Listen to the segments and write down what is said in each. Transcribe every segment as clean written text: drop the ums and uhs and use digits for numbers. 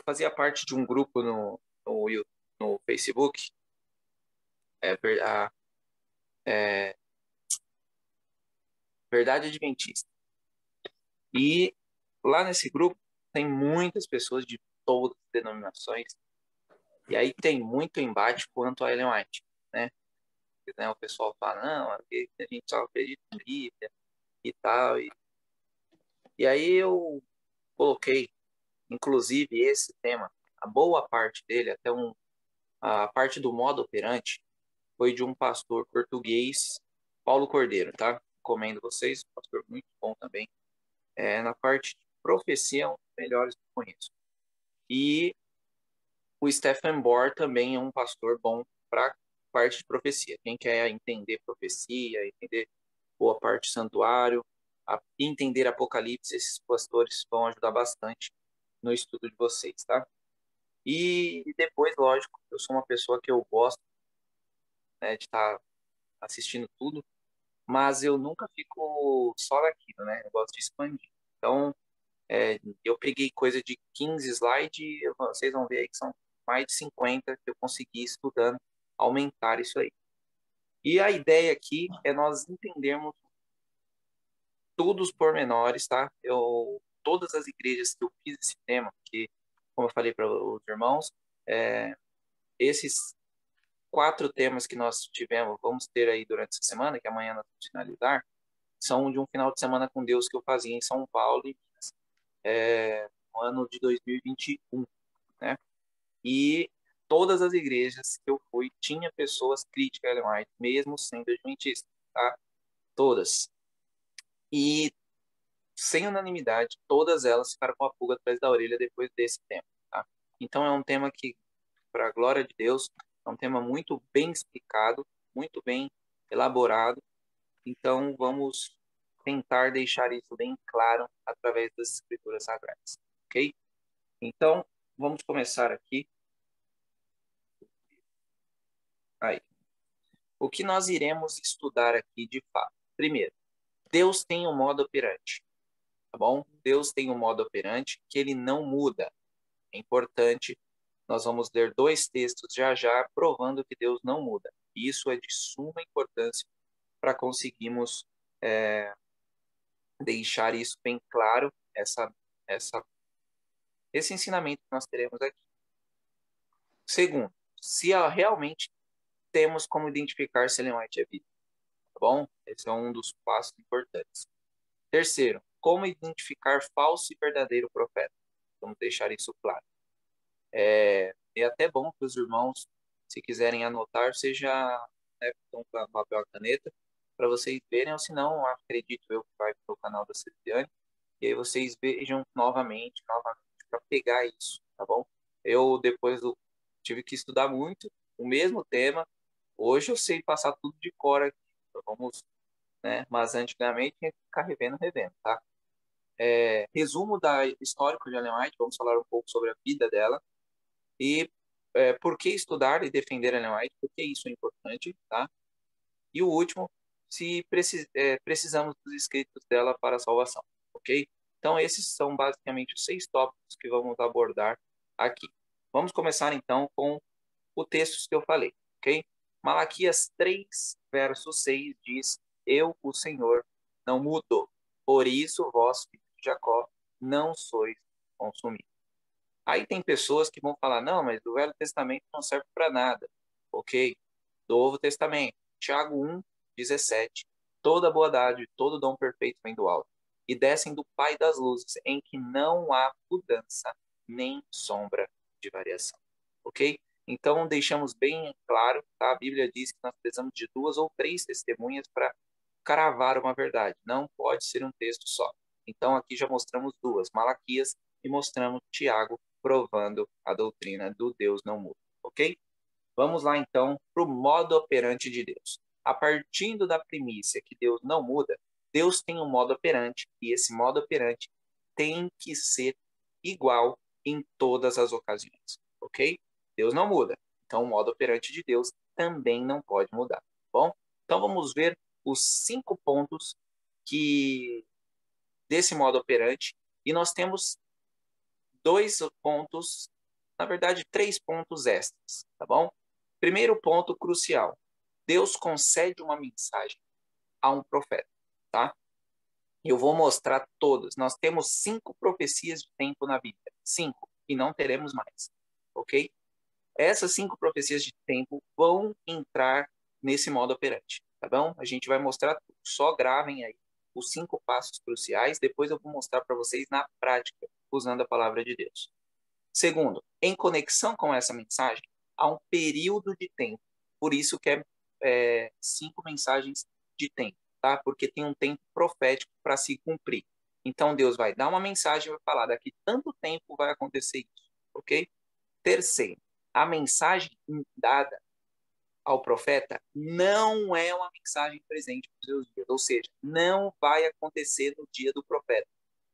fazia parte de um grupo no Facebook, é, ver- a, é, Verdade Adventista. E lá nesse grupo tem muitas pessoas de todas as denominações, e aí tem muito embate quanto a Ellen White, né? O pessoal fala, não, aqui a gente só acredita em Bíblia e tal. E aí eu coloquei, inclusive, esse tema, a boa parte dele, a parte do modo operante, foi de um pastor português, Paulo Cordeiro, tá? Recomendo vocês, um pastor muito bom também. Na parte de profecia, é um dos melhores que eu conheço. E o Stephen Bohr também é um pastor bom para parte de profecia. Quem quer entender profecia, entender boa parte do santuário, entender Apocalipse, esses pastores vão ajudar bastante no estudo de vocês, tá? E depois, lógico, eu sou uma pessoa que eu gosto, né, de estar assistindo tudo, mas eu nunca fico só naquilo, né? Eu gosto de expandir. Então, eu peguei coisa de 15 slides e vocês vão ver aí que são mais de 50 que eu consegui estudando aumentar isso aí. E a ideia aqui é nós entendermos todos os pormenores, tá? Todas as igrejas que eu fiz esse tema, que, como eu falei para os irmãos, esses 4 temas que nós vamos ter aí durante essa semana, que amanhã nós vamos finalizar, são de um final de semana com Deus que eu fazia em São Paulo, no ano de 2021, né? E todas as igrejas que eu fui tinha pessoas críticas a Ellen White, mesmo sendo adventista, tá? Todas. E sem unanimidade, todas elas ficaram com a pulga atrás da orelha depois desse tema, tá? Então é um tema que, para a glória de Deus, é um tema muito bem explicado, muito bem elaborado. Então vamos tentar deixar isso bem claro através das escrituras sagradas, ok? Então vamos começar aqui. Aí. O que nós iremos estudar aqui de fato? Primeiro, Deus tem um modo operante, tá bom? Deus tem um modo operante que ele não muda. É importante. Nós vamos ler 2 textos já já provando que Deus não muda. Isso é de suma importância para conseguirmos deixar isso bem claro, essa, esse ensinamento que nós teremos aqui. Segundo, se realmente temos como identificar se Ellen White é vida, tá bom? Esse é um dos passos importantes. Terceiro, como identificar falso e verdadeiro profeta. Vamos deixar isso claro. É até bom que os irmãos, se quiserem anotar, seja, né, com papel e caneta, para vocês verem, ou se não, acredito eu que vai para o canal da Ceciane, e aí vocês vejam novamente, para pegar isso, tá bom? Eu tive que estudar muito o mesmo tema, hoje eu sei passar tudo de cor aqui, então vamos, né? Mas antigamente tinha que ficar revendo, tá? Resumo da histórico de Ellen White, vamos falar um pouco sobre a vida dela e por que estudar e defender Ellen White, por que isso é importante, tá? E o último, se precisamos dos escritos dela para a salvação, ok? Então esses são basicamente os 6 tópicos que vamos abordar aqui. Vamos começar então com o texto que eu falei, ok? Malaquias 3, verso 6 diz: Eu, o Senhor, não mudo, por isso vós, filhos de Jacó, não sois consumidos. Aí tem pessoas que vão falar, não, mas o Velho Testamento não serve para nada. Ok, do Novo Testamento, Tiago 1:17, toda boa dádiva, todo dom perfeito vem do alto, e descem do Pai das luzes, em que não há mudança, nem sombra de variação. Ok? Então, deixamos bem claro, tá? A Bíblia diz que nós precisamos de 2 ou 3 testemunhas para cravar uma verdade. Não pode ser um texto só. Então, aqui já mostramos 2, Malaquias, e mostramos Tiago, provando a doutrina do Deus não muda. Ok? Vamos lá, então, para o modo operante de Deus. A partir da premissa que Deus não muda, Deus tem um modo operante, e esse modo operante tem que ser igual em todas as ocasiões. Ok? Deus não muda. Então, o modo operante de Deus também não pode mudar. Bom? Então, vamos ver os 5 pontos desse modo operante. E nós temos 2 pontos na verdade, 3 pontos extras, tá bom? Primeiro ponto crucial. Deus concede uma mensagem a um profeta, tá? Eu vou mostrar todas. Nós temos 5 profecias de tempo na Bíblia. 5, e não teremos mais, ok? Essas 5 profecias de tempo vão entrar nesse modo operante, tá bom? A gente vai mostrar tudo. Só gravem aí os 5 passos cruciais. Depois eu vou mostrar para vocês na prática, usando a palavra de Deus. Segundo, em conexão com essa mensagem, há um período de tempo. Por isso que é 5 mensagens de tempo, tá? Porque tem um tempo profético para se cumprir. Então Deus vai dar uma mensagem e vai falar: daqui tanto tempo vai acontecer isso, ok? Terceiro, a mensagem dada ao profeta não é uma mensagem presente nos seus dias, ou seja, não vai acontecer no dia do profeta,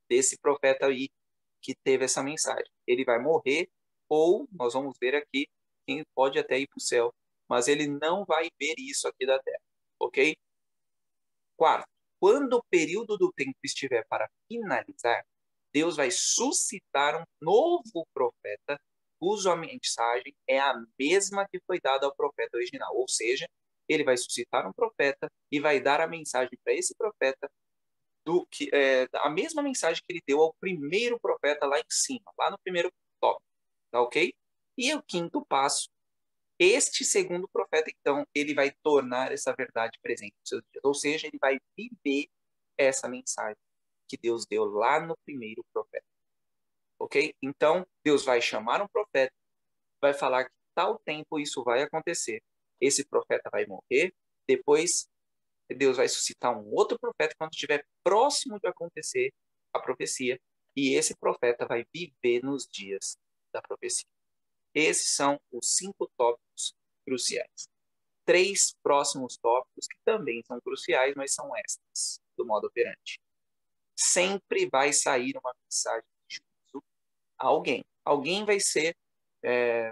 desse profeta aí que teve essa mensagem. Ele vai morrer, ou nós vamos ver aqui, quem pode até ir para o céu, mas ele não vai ver isso aqui da terra, ok? Quarto, quando o período do tempo estiver para finalizar, Deus vai suscitar um novo profeta, cuja mensagem é a mesma que foi dada ao profeta original. Ou seja, ele vai suscitar um profeta e vai dar a mensagem para esse profeta a mesma mensagem que ele deu ao primeiro profeta lá em cima, lá no primeiro tópico, tá ok? E o quinto passo, este segundo profeta, então, ele vai tornar essa verdade presente nos seus dias, ou seja, ele vai viver essa mensagem que Deus deu lá no primeiro profeta, ok? Então, Deus vai chamar um profeta, vai falar que tal tempo isso vai acontecer, esse profeta vai morrer, depois Deus vai suscitar um outro profeta quando estiver próximo de acontecer a profecia, e esse profeta vai viver nos dias da profecia. Esses são os 5 tópicos cruciais. 3 próximos tópicos que também são cruciais, mas são extras do modo operante. Sempre vai sair uma mensagem de juízo a alguém. Alguém vai ser,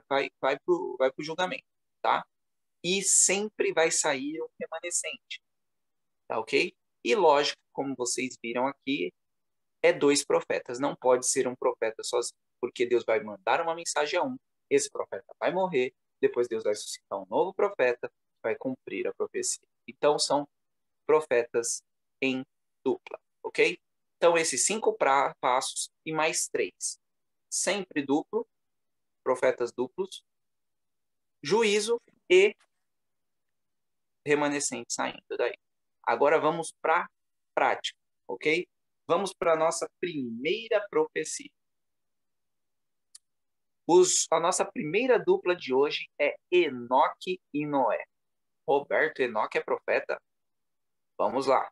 vai para o julgamento, tá? E sempre vai sair um remanescente. Tá ok? E lógico, como vocês viram aqui, é 2 profetas, não pode ser um profeta sozinho, porque Deus vai mandar uma mensagem a um, esse profeta vai morrer, depois Deus vai suscitar um novo profeta, que vai cumprir a profecia. Então são profetas em dupla, ok? Então esses 5 passos e mais 3. Sempre duplo, profetas duplos, juízo e remanescente saindo daí. Agora vamos para a prática, ok? Vamos para a nossa primeira profecia. A nossa primeira dupla de hoje é Enoque e Noé. Roberto, Enoque é profeta? Vamos lá.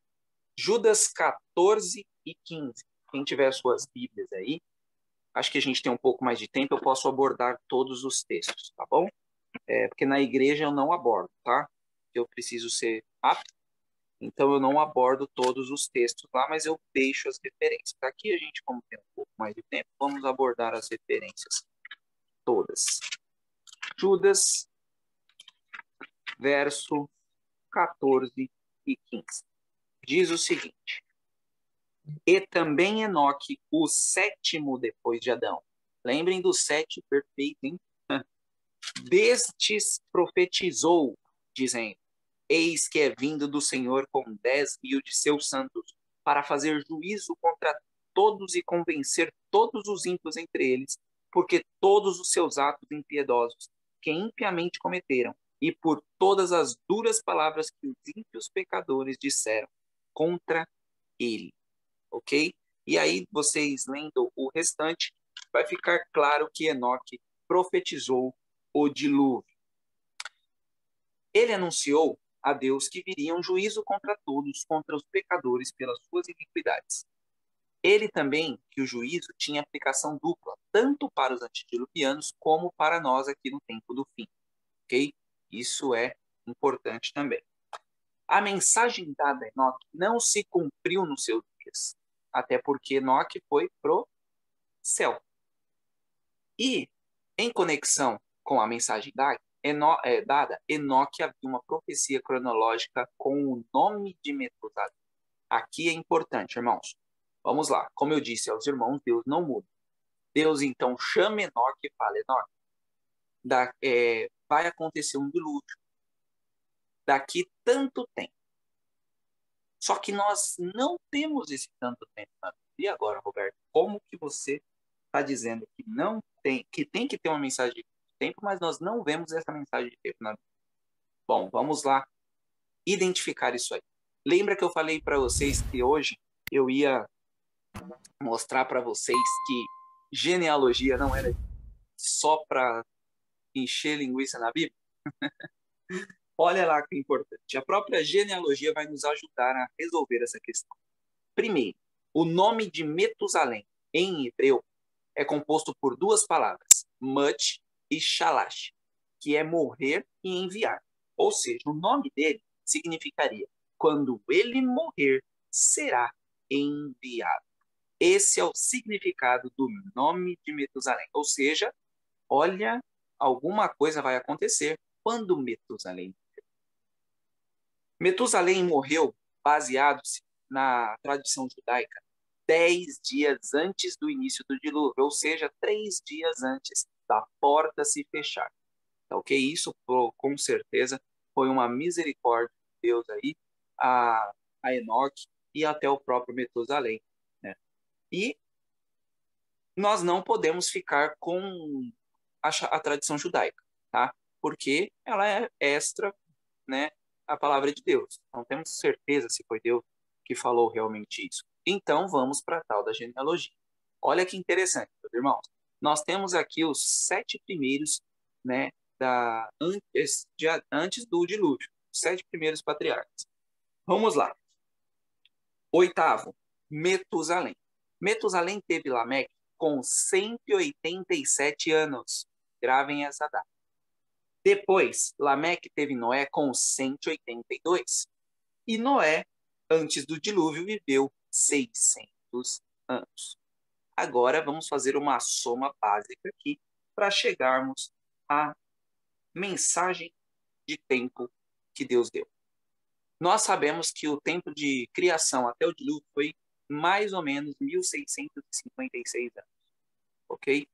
Judas 14 e 15. Quem tiver suas Bíblias aí, acho que a gente tem um pouco mais de tempo, eu posso abordar todos os textos, tá bom? Porque na igreja eu não abordo, tá? Eu preciso ser rápido. Então, eu não abordo todos os textos lá, mas eu deixo as referências. Aqui a gente, como tem um pouco mais de tempo, vamos abordar as referências todas. Judas, verso 14 e 15. Diz o seguinte: E também Enoque, o 7º depois de Adão. Lembrem do 7 perfeito, hein? Destes profetizou, dizendo: Eis que é vindo do Senhor com 10.000 de seus santos, para fazer juízo contra todos e convencer todos os ímpios entre eles, porque todos os seus atos impiedosos, que impiamente cometeram, e por todas as duras palavras que os ímpios pecadores disseram contra ele. Ok? E aí, vocês lendo o restante, vai ficar claro que Enoque profetizou o dilúvio. Ele anunciou a Deus que viria um juízo contra todos, contra os pecadores pelas suas iniquidades. Ele também, que o juízo tinha aplicação dupla, tanto para os antediluvianos como para nós aqui no tempo do fim. Ok? Isso é importante também. A mensagem dada a Enoque não se cumpriu nos seus dias, até porque Enoque foi pro céu. E, em conexão com a mensagem dada, Enoque havia uma profecia cronológica com o nome de Metusalém. Aqui é importante, irmãos. Vamos lá. Como eu disse aos irmãos, Deus não muda. Deus então chama Enoque e fala: Enoque, vai acontecer um dilúvio daqui tanto tempo. Só que nós não temos esse tanto tempo na Bíblia. E agora, Roberto, como que você está dizendo que não tem, que tem que ter uma mensagem de tempo, mas nós não vemos essa mensagem de tempo na Bíblia? Bom, vamos lá identificar isso aí. Lembra que eu falei para vocês que hoje eu ia mostrar para vocês que genealogia não era só para encher linguiça na Bíblia? Olha lá que importante. A própria genealogia vai nos ajudar a resolver essa questão. Primeiro, o nome de Metusalém, em hebreu, é composto por duas palavras, mut e shalash, que é morrer e enviar. Ou seja, o nome dele significaria: quando ele morrer, será enviado. Esse é o significado do nome de Metusalém. Ou seja, olha, alguma coisa vai acontecer quando Metusalém. Metusalém morreu baseado-se na tradição judaica 10 dias antes do início do dilúvio, ou seja, 3 dias antes da porta se fechar. Tá, ok? Isso, com certeza, foi uma misericórdia de Deus aí a Enoque e até o próprio Metusalém, né? E nós não podemos ficar com a tradição judaica, tá? Porque ela é extra, né, a palavra de Deus. Não temos certeza se foi Deus que falou realmente isso. Então, vamos para a tal da genealogia. Olha que interessante, meus irmãos. Nós temos aqui os 7 primeiros, né, antes do dilúvio. Os 7 primeiros patriarcas. Vamos lá. Oitavo, Metusalém. Metusalém teve Lameque com 187 anos. Gravem essa data. Depois, Lameque teve Noé com 182. E Noé, antes do dilúvio, viveu 600 anos. Agora vamos fazer uma soma básica aqui para chegarmos à mensagem de tempo que Deus deu. Nós sabemos que o tempo de criação até o dilúvio foi mais ou menos 1656 anos. Ok?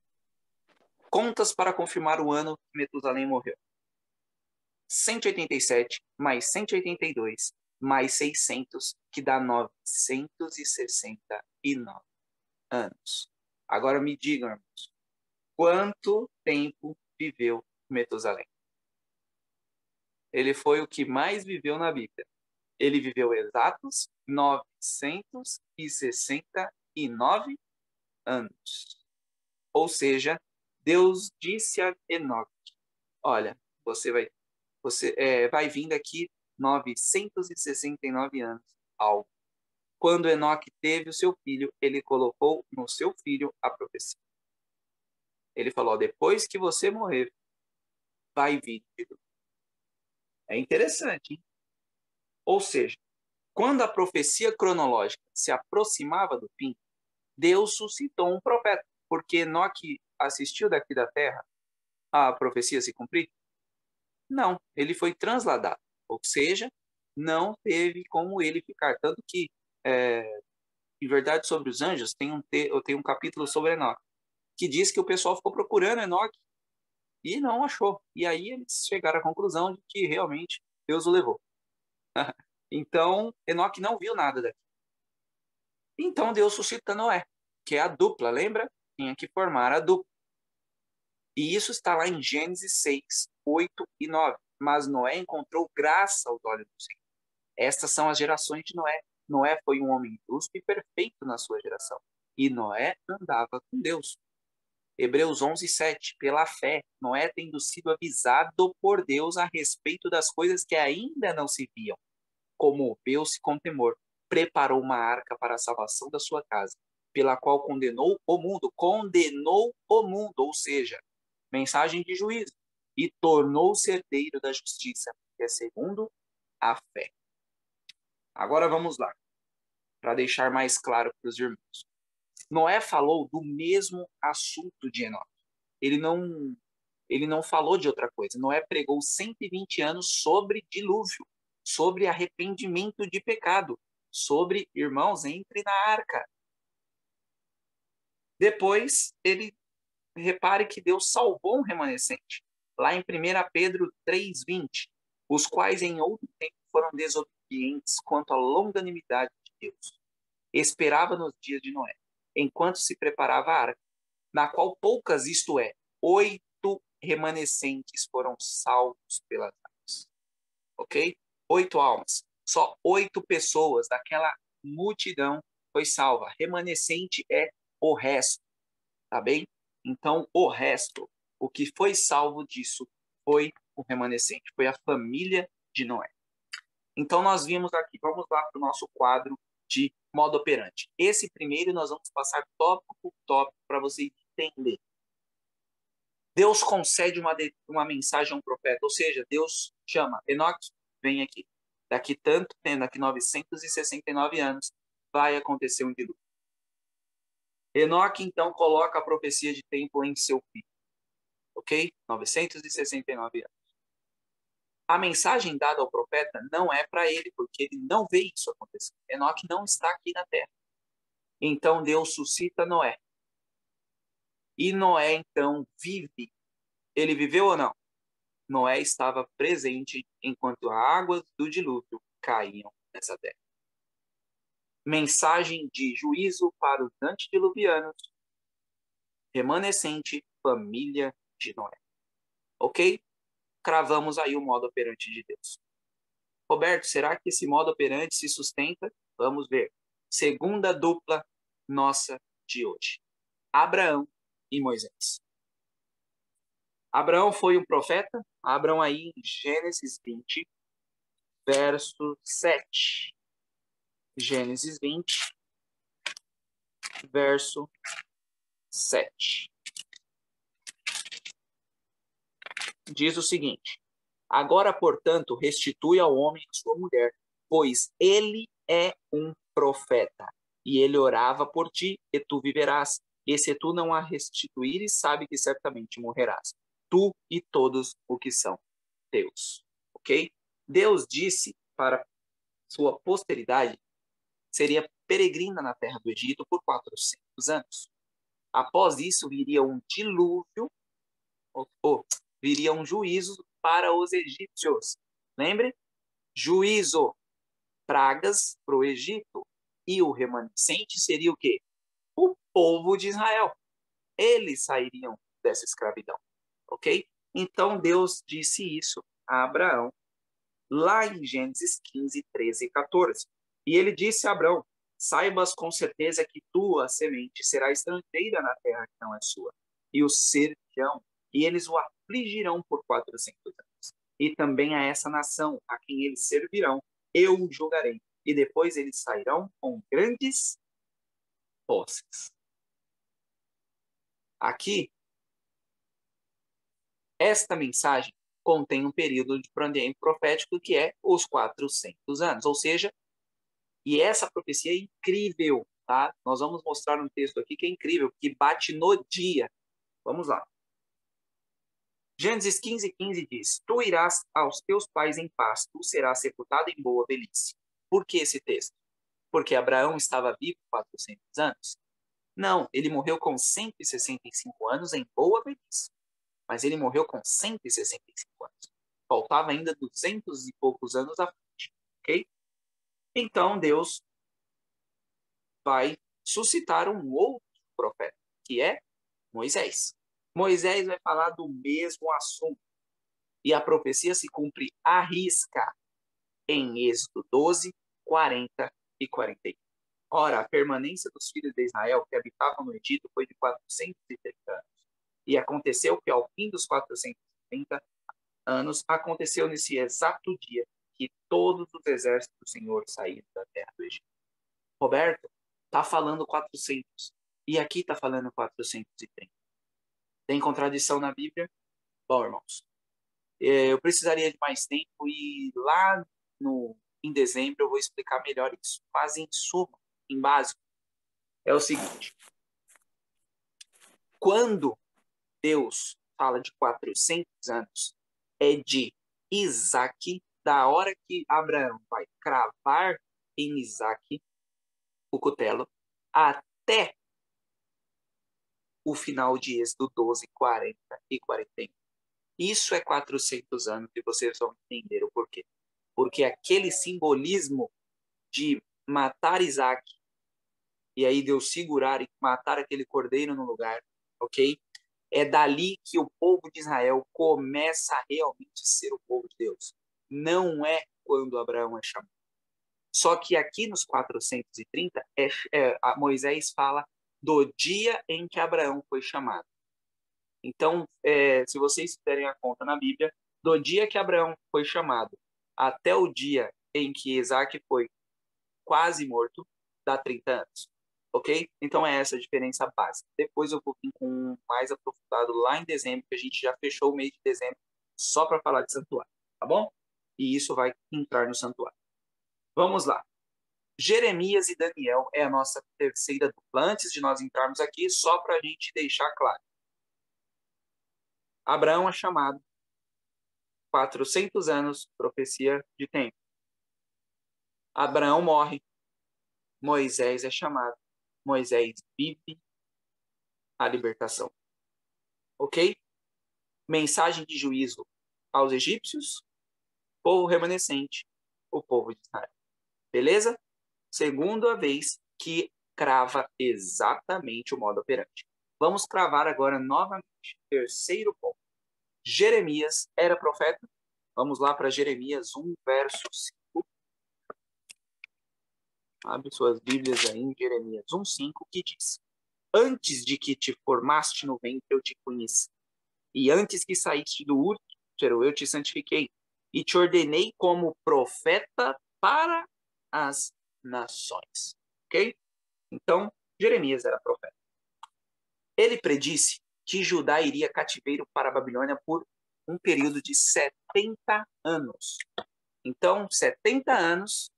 Contas para confirmar o ano que Metusalém morreu. 187 mais 182 mais 600, que dá 969 anos. Agora me digam, irmãos, quanto tempo viveu Metusalém? Ele foi o que mais viveu na Bíblia. Ele viveu exatos 969 anos. Ou seja, Deus disse a Enoque: olha, você vai vir daqui 969 anos. Quando Enoque teve o seu filho, ele colocou no seu filho a profecia. Ele falou: depois que você morrer, vai vir. É interessante, hein? Ou seja, quando a profecia cronológica se aproximava do fim, Deus suscitou um profeta, porque Enoque assistiu daqui da terra a profecia se cumprir? Não, ele foi transladado, ou seja, não teve como ele ficar. Tanto que, em Verdade sobre os Anjos, eu tenho um capítulo sobre Enoque, que diz que o pessoal ficou procurando Enoque e não achou. E aí eles chegaram à conclusão de que realmente Deus o levou. Então, Enoque não viu nada daqui. Então, Deus suscita Noé, que é a dupla, lembra? Tinha que formar a dupla. E isso está lá em Gênesis 6, 8 e 9. Mas Noé encontrou graça aos olhos do Senhor. Estas são as gerações de Noé. Noé foi um homem justo e perfeito na sua geração. E Noé andava com Deus. Hebreus 11, 7. Pela fé, Noé, tendo sido avisado por Deus a respeito das coisas que ainda não se viam, comoveu-se com temor, preparou uma arca para a salvação da sua casa, pela qual condenou o mundo, ou seja, mensagem de juízo, e tornou-se herdeiro da justiça, que é segundo a fé. Agora vamos lá, para deixar mais claro para os irmãos. Noé falou do mesmo assunto de Enoque. Ele não falou de outra coisa. Noé pregou 120 anos sobre dilúvio, sobre arrependimento de pecado, sobre, irmãos, entre na arca. Depois, ele repare que Deus salvou um remanescente. Lá em 1 Pedro 3,20, os quais em outro tempo foram desobedientes quanto à longanimidade de Deus. Esperava nos dias de Noé, enquanto se preparava a arca, na qual poucas, isto é, 8 remanescentes foram salvos pelas águas. Ok? 8 almas. Só 8 pessoas daquela multidão foi salva. Remanescente é o resto, tá bem? Então, o resto, o que foi salvo disso foi o remanescente, foi a família de Noé. Então, nós vimos aqui, vamos lá para o nosso quadro de modo operante. Esse primeiro nós vamos passar tópico por tópico para você entender. Deus concede uma mensagem a um profeta, ou seja, Deus chama, Enoque, vem aqui. Daqui 969 anos, vai acontecer um dilúvio. Enoque, então, coloca a profecia de tempo em seu filho. Ok? 969 anos. A mensagem dada ao profeta não é para ele, porque ele não vê isso acontecer. Enoque não está aqui na terra. Então Deus suscita Noé. E Noé, então, vive. Ele viveu ou não? Noé estava presente enquanto as águas do dilúvio caíam nessa terra. Mensagem de juízo para os antediluvianos, remanescente, família de Noé. Ok? Cravamos aí o modo operante de Deus. Roberto, será que esse modo operante se sustenta? Vamos ver. Segunda dupla nossa de hoje. Abraão e Moisés. Abraão foi um profeta. Abraão aí em Gênesis 20, verso 7. Gênesis 20, verso 7. Diz o seguinte: agora, portanto, restitui ao homem a sua mulher, pois ele é um profeta, e ele orava por ti, e tu viverás. E se tu não a restituíres, sabe que certamente morrerás, tu e todos os que são teus. Ok? Deus disse para sua posteridade seria peregrina na terra do Egito por 400 anos. Após isso, viria um dilúvio, viria um juízo para os egípcios. Lembre? Juízo, pragas para o Egito. E o remanescente seria o quê? O povo de Israel. Eles sairiam dessa escravidão. Ok? Então Deus disse isso a Abraão, lá em Gênesis 15, 13 e 14. E ele disse a Abraão: saibas com certeza que tua semente será estrangeira na terra que não é sua, e o servirão, e eles o afligirão por 400 anos. E também a essa nação, a quem eles servirão, eu o julgarei, e depois eles sairão com grandes posses. Aqui, esta mensagem contém um período de profético que é os 400 anos, ou seja, e essa profecia é incrível, tá? Nós vamos mostrar um texto aqui que é incrível, que bate no dia. Vamos lá. Gênesis 15, 15 diz: tu irás aos teus pais em paz, tu serás sepultado em boa velhice. Por que esse texto? Porque Abraão estava vivo 400 anos? Não, ele morreu com 165 anos em boa velhice. Mas ele morreu com 165 anos. Faltava ainda 200 e poucos anos à frente, ok? Então Deus vai suscitar um outro profeta, que é Moisés. Moisés vai falar do mesmo assunto. E a profecia se cumpre à risca em Êxodo 12, 40 e 41. Ora, a permanência dos filhos de Israel que habitavam no Egito foi de 430 anos. E aconteceu que ao fim dos 430 anos, aconteceu nesse exato dia que todos os exércitos do Senhor saíram da terra do Egito. Roberto, está falando 400. E aqui está falando 430. Tem contradição na Bíblia? Bom, irmãos, eu precisaria de mais tempo e lá em dezembro eu vou explicar melhor isso. Mas em suma, em básico, é o seguinte. Quando Deus fala de 400 anos, é de Isaac, da hora que Abraão vai cravar em Isaac o cutelo, até o final de Êxodo 12, 40 e 41. Isso é 400 anos e vocês vão entender o porquê. Porque aquele simbolismo de matar Isaac e aí Deus segurar e matar aquele cordeiro no lugar, ok? É dali que o povo de Israel começa a realmente ser o povo de Deus. Não é quando Abraão é chamado. Só que aqui nos 430, Moisés fala do dia em que Abraão foi chamado. Então, se vocês fizerem a conta na Bíblia, do dia que Abraão foi chamado até o dia em que Isaac foi quase morto, dá 30 anos. Ok? Então é essa a diferença básica. Depois eu vou vir com um mais aprofundado lá em dezembro, que a gente já fechou o mês de dezembro só para falar de santuário, tá bom? E isso vai entrar no santuário. Vamos lá. Jeremias e Daniel é a nossa terceira dupla. Antes de nós entrarmos aqui, só para a gente deixar claro. Abraão é chamado, 400 anos, profecia de tempo. Abraão morre, Moisés é chamado. Moisés vive a libertação. Ok? Mensagem de juízo aos egípcios, povo remanescente, o povo de Israel. Beleza? Segunda vez que crava exatamente o modo operante. Vamos cravar agora novamente. Terceiro ponto. Jeremias era profeta? Vamos lá para Jeremias 1, verso 5. Abre suas Bíblias aí em Jeremias 1, 5, que diz: Antes de que te formaste no ventre, eu te conheci. E antes que saíste do útero, eu te santifiquei. E te ordenei como profeta para as nações. Ok? Então, Jeremias era profeta. Ele predisse que Judá iria cativeiro para a Babilônia por um período de 70 anos. Então, 70 anos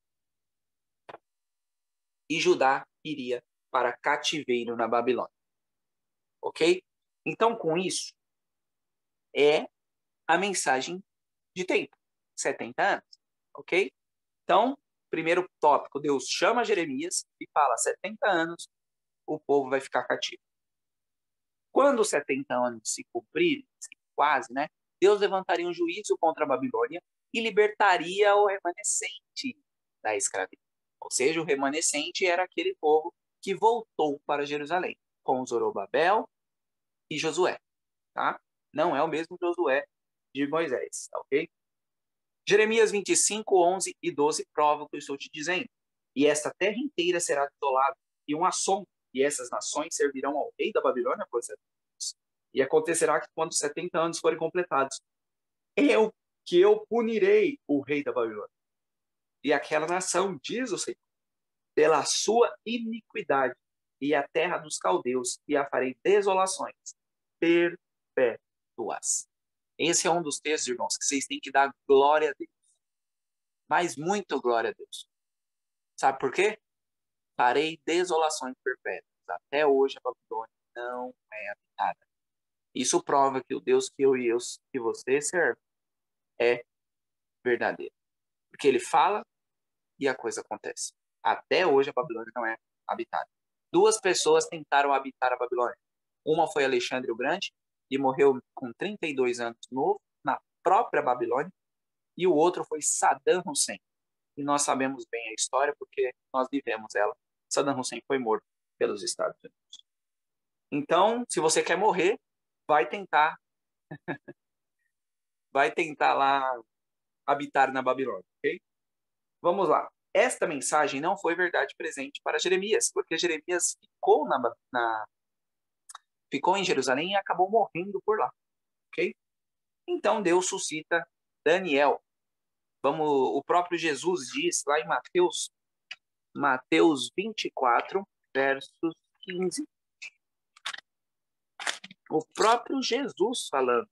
e Judá iria para cativeiro na Babilônia. Ok? Então, com isso, é a mensagem de tempo. 70 anos. Ok? Então, primeiro tópico, Deus chama Jeremias e fala 70 anos, o povo vai ficar cativo. Quando os 70 anos se cumprirem, quase, né? Deus levantaria um juízo contra a Babilônia e libertaria o remanescente da escravidão. Ou seja, o remanescente era aquele povo que voltou para Jerusalém, com Zorobabel e Josué, tá? Não é o mesmo Josué de Moisés, tá ok? Jeremias 25, 11 e 12 prova o que eu estou te dizendo. E esta terra inteira será desolada, e um assombro, e essas nações servirão ao rei da Babilônia por 70 anos. E acontecerá que quando 70 anos forem completados, eu punirei o rei da Babilônia. E aquela nação, diz o Senhor, pela sua iniquidade, e a terra dos caldeus, e a farei desolações perpétuas. Esse é um dos textos, irmãos, que vocês têm que dar glória a Deus. Mas muito glória a Deus. Sabe por quê? Farei desolações perpétuas. Até hoje a Babilônia não é habitada. Isso prova que o Deus que eu e que você serve é verdadeiro. Porque ele fala e a coisa acontece. Até hoje a Babilônia não é habitada. Duas pessoas tentaram habitar a Babilônia. Uma foi Alexandre o Grande e morreu com 32 anos novo na própria Babilônia. E o outro foi Saddam Hussein. E nós sabemos bem a história porque nós vivemos ela. Saddam Hussein foi morto pelos Estados Unidos. Então, se você quer morrer, vai tentar lá habitar na Babilônia, ok? Vamos lá. Esta mensagem não foi verdade presente para Jeremias, porque Jeremias ficou em Jerusalém e acabou morrendo por lá, ok? Então Deus suscita Daniel. O próprio Jesus diz lá em Mateus 24, versos 15. O próprio Jesus falando.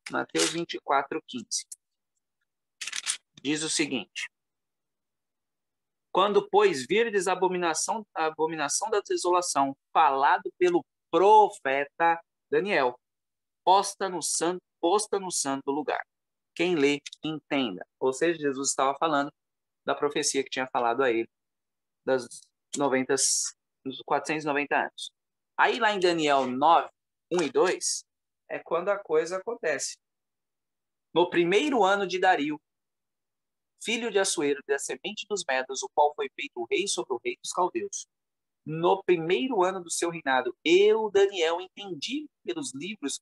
Mateus 24, 15. Diz o seguinte: Quando, pois, virdes a abominação da desolação, falado pelo profeta Daniel, posta no santo lugar. Quem lê, entenda. Ou seja, Jesus estava falando da profecia que tinha falado a ele dos 490 anos. Aí lá em Daniel 9, 1 e 2, é quando a coisa acontece. No primeiro ano de Dario, filho de Assuero, da semente dos Medos, o qual foi feito rei sobre o rei dos caldeus. No primeiro ano do seu reinado, eu, Daniel, entendi pelos livros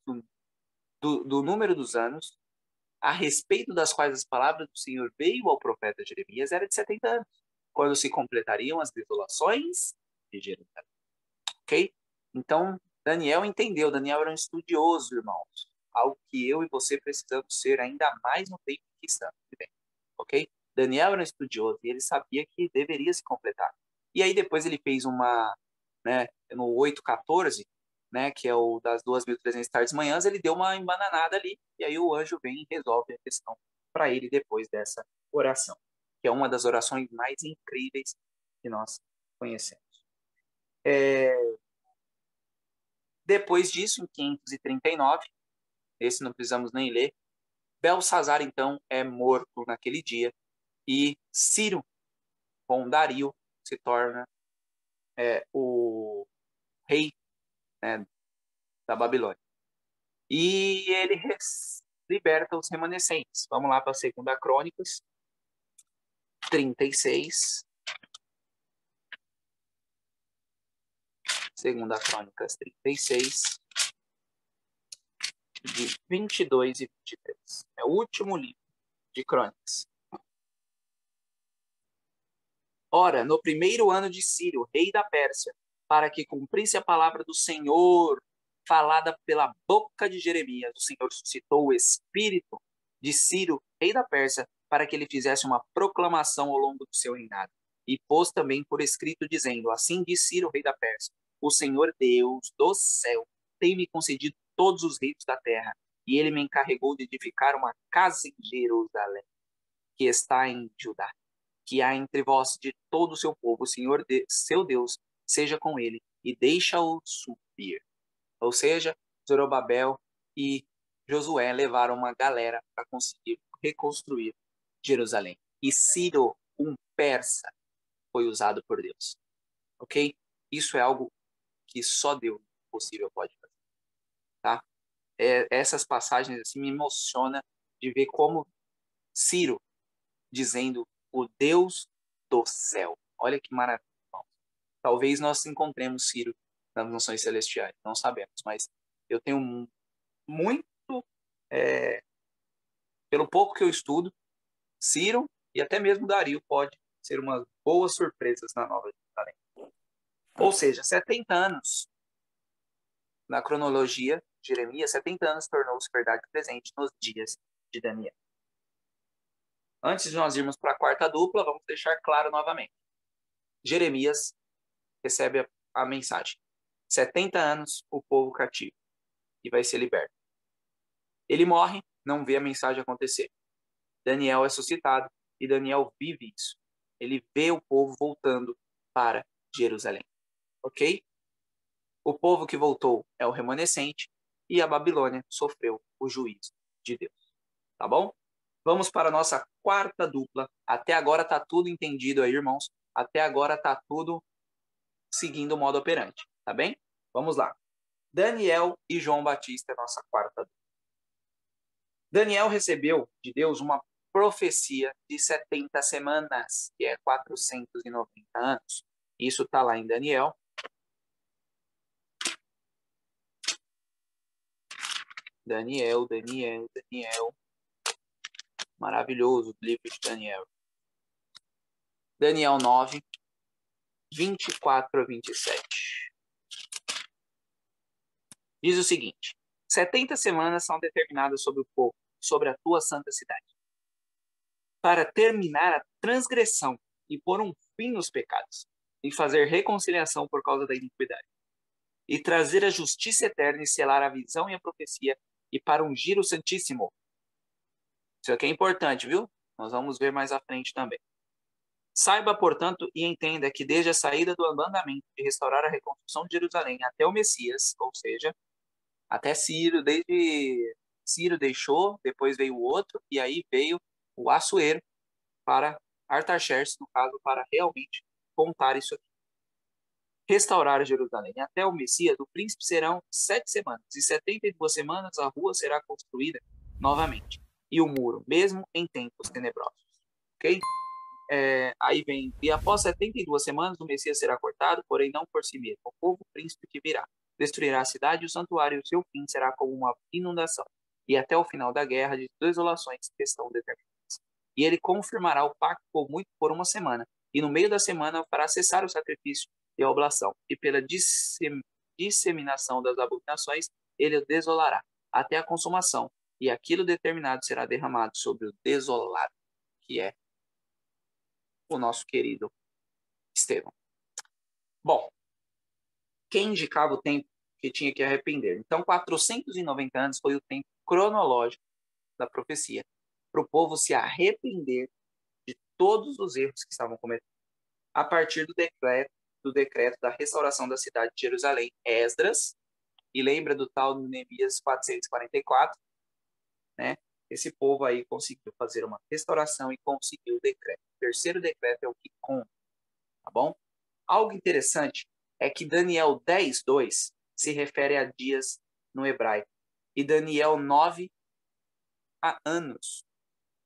do número dos anos, a respeito das quais as palavras do Senhor veio ao profeta Jeremias, era de 70 anos, quando se completariam as desolações de Jerusalém. Ok? Então, Daniel entendeu. Daniel era um estudioso, irmãos. Algo que eu e você precisamos ser ainda mais no tempo que estamos vivendo. Ok? Daniel era um estudioso e ele sabia que deveria se completar. E aí depois ele fez uma, né, no 8:14, né, que é o das 2.300 tardes manhãs, ele deu uma embananada ali, e aí o anjo vem e resolve a questão para ele depois dessa oração, que é uma das orações mais incríveis que nós conhecemos. Depois disso, em 539, esse não precisamos nem ler, Belsazar, então, é morto naquele dia, e Ciro, com Dario, se torna o rei, né, da Babilônia. E ele liberta os remanescentes. Vamos lá para a 2 Crônicas, 36. 2 Crônicas 36, de 22 e 23. É o último livro de Crônicas. Ora, no primeiro ano de Ciro, rei da Pérsia, para que cumprisse a palavra do Senhor, falada pela boca de Jeremias, o Senhor suscitou o espírito de Ciro, rei da Pérsia, para que ele fizesse uma proclamação ao longo do seu reinado. E pôs também por escrito, dizendo: assim diz Ciro, rei da Pérsia, o Senhor Deus do céu tem-me concedido todos os reinos da terra, e ele me encarregou de edificar uma casa em Jerusalém, que está em Judá, que há entre vós de todo o seu povo, o Senhor seu Deus seja com ele, e deixa-o subir. Ou seja, Zorobabel e Josué levaram uma galera para conseguir reconstruir Jerusalém. E Ciro, um persa, foi usado por Deus. Ok? Isso é algo que só Deus possível pode fazer. Tá? Essas passagens assim, me emocionam de ver como Ciro dizendo o Deus do céu. Olha que maravilha. Talvez nós encontremos Ciro nas nações celestiais, não sabemos, mas eu tenho muito, pelo pouco que eu estudo, Ciro e até mesmo Dario pode ser umas boas surpresas na Nova Jerusalém. Ou seja, 70 anos na cronologia, Jeremias, 70 anos tornou-se verdade presente nos dias de Daniel. Antes de nós irmos para a quarta dupla, vamos deixar claro novamente. Jeremias recebe a mensagem. 70 anos o povo cativo e vai ser liberto. Ele morre, não vê a mensagem acontecer. Daniel é suscitado e Daniel vive isso. Ele vê o povo voltando para Jerusalém. Ok? O povo que voltou é o remanescente e a Babilônia sofreu o juízo de Deus. Tá bom? Vamos para a nossa quarta dupla. Até agora tá tudo entendido aí, irmãos. Até agora tá tudo seguindo o modo operante. Tá bem? Vamos lá. Daniel e João Batista, nossa quarta dupla. Daniel recebeu de Deus uma profecia de 70 semanas, que é 490 anos. Isso está lá em Daniel. Daniel. Maravilhoso o livro de Daniel. Daniel 9, 24 a 27. Diz o seguinte: 70 semanas são determinadas sobre o povo, sobre a tua santa cidade, para terminar a transgressão e pôr um fim nos pecados, e fazer reconciliação por causa da iniquidade, e trazer a justiça eterna e selar a visão e a profecia, e para ungir o Santíssimo. Isso aqui é importante, viu? Nós vamos ver mais à frente também. Saiba, portanto, e entenda que desde a saída do mandamento de restaurar a reconstrução de Jerusalém até o Messias, ou seja, até Ciro, desde Ciro deixou, depois veio o outro, e aí veio o Assuero para Artaxerxes, no caso, para realmente contar isso aqui. restaurar Jerusalém. Até o Messias, o príncipe, serão 7 semanas, e 72 semanas a rua será construída novamente, e o muro, mesmo em tempos tenebrosos. Ok? Aí vem, e após 72 semanas o Messias será cortado, porém não por si mesmo. O povo príncipe que virá destruirá a cidade e o santuário, e o seu fim será como uma inundação. E até o final da guerra de desolações que estão determinadas. E ele confirmará o pacto por uma semana, e no meio da semana fará cessar o sacrifício e a oblação, e pela disseminação das abominações ele o desolará, até a consumação, e aquilo determinado será derramado sobre o desolado, que é o nosso querido Estevão. Bom, quem indicava o tempo que tinha que arrepender? Então, 490 anos foi o tempo cronológico da profecia para o povo se arrepender de todos os erros que estavam cometendo. A partir do decreto da restauração da cidade de Jerusalém, Esdras, e lembra do tal de Neemias 444, né? Esse povo aí conseguiu fazer uma restauração e conseguiu o decreto. O terceiro decreto é o que conta, tá bom? Algo interessante é que Daniel 10:2 se refere a dias no hebraico e Daniel 9 a anos,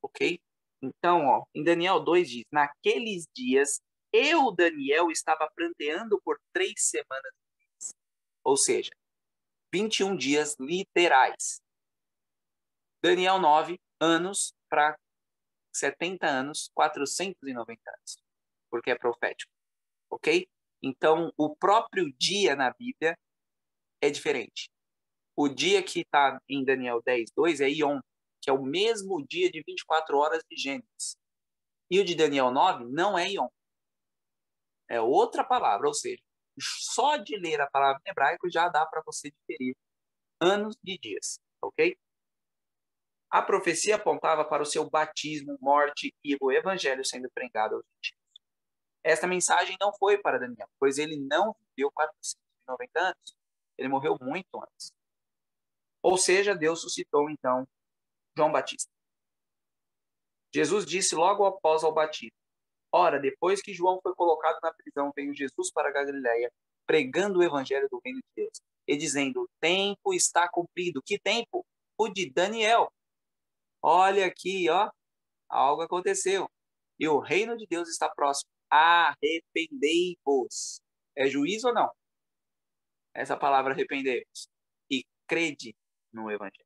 ok? Então, ó, em Daniel 2 diz: naqueles dias eu, Daniel, estava pranteando por 3 semanas, ou seja, 21 dias literais. Daniel 9 anos para 70 anos, 490 anos, porque é profético, ok? Então, o próprio dia na Bíblia é diferente. O dia que está em Daniel 10:2 é Yom, que é o mesmo dia de 24 horas de Gênesis. E o de Daniel 9 não é Yom. É outra palavra, ou seja, só de ler a palavra em hebraico já dá para você diferir anos de dias, ok? A profecia apontava para o seu batismo, morte e o evangelho sendo pregado aos gentios. Esta mensagem não foi para Daniel, pois ele não viveu 490 anos. Ele morreu muito antes. Ou seja, Deus suscitou, então, João Batista. Jesus disse logo após ao batismo: ora, depois que João foi colocado na prisão, veio Jesus para a Galiléia, pregando o evangelho do reino de Deus, e dizendo: o tempo está cumprido. Que tempo? O de Daniel. Olha aqui, ó, algo aconteceu. E o reino de Deus está próximo. Arrependei-vos. É juízo ou não? Essa palavra arrependei-vos. E crede no evangelho.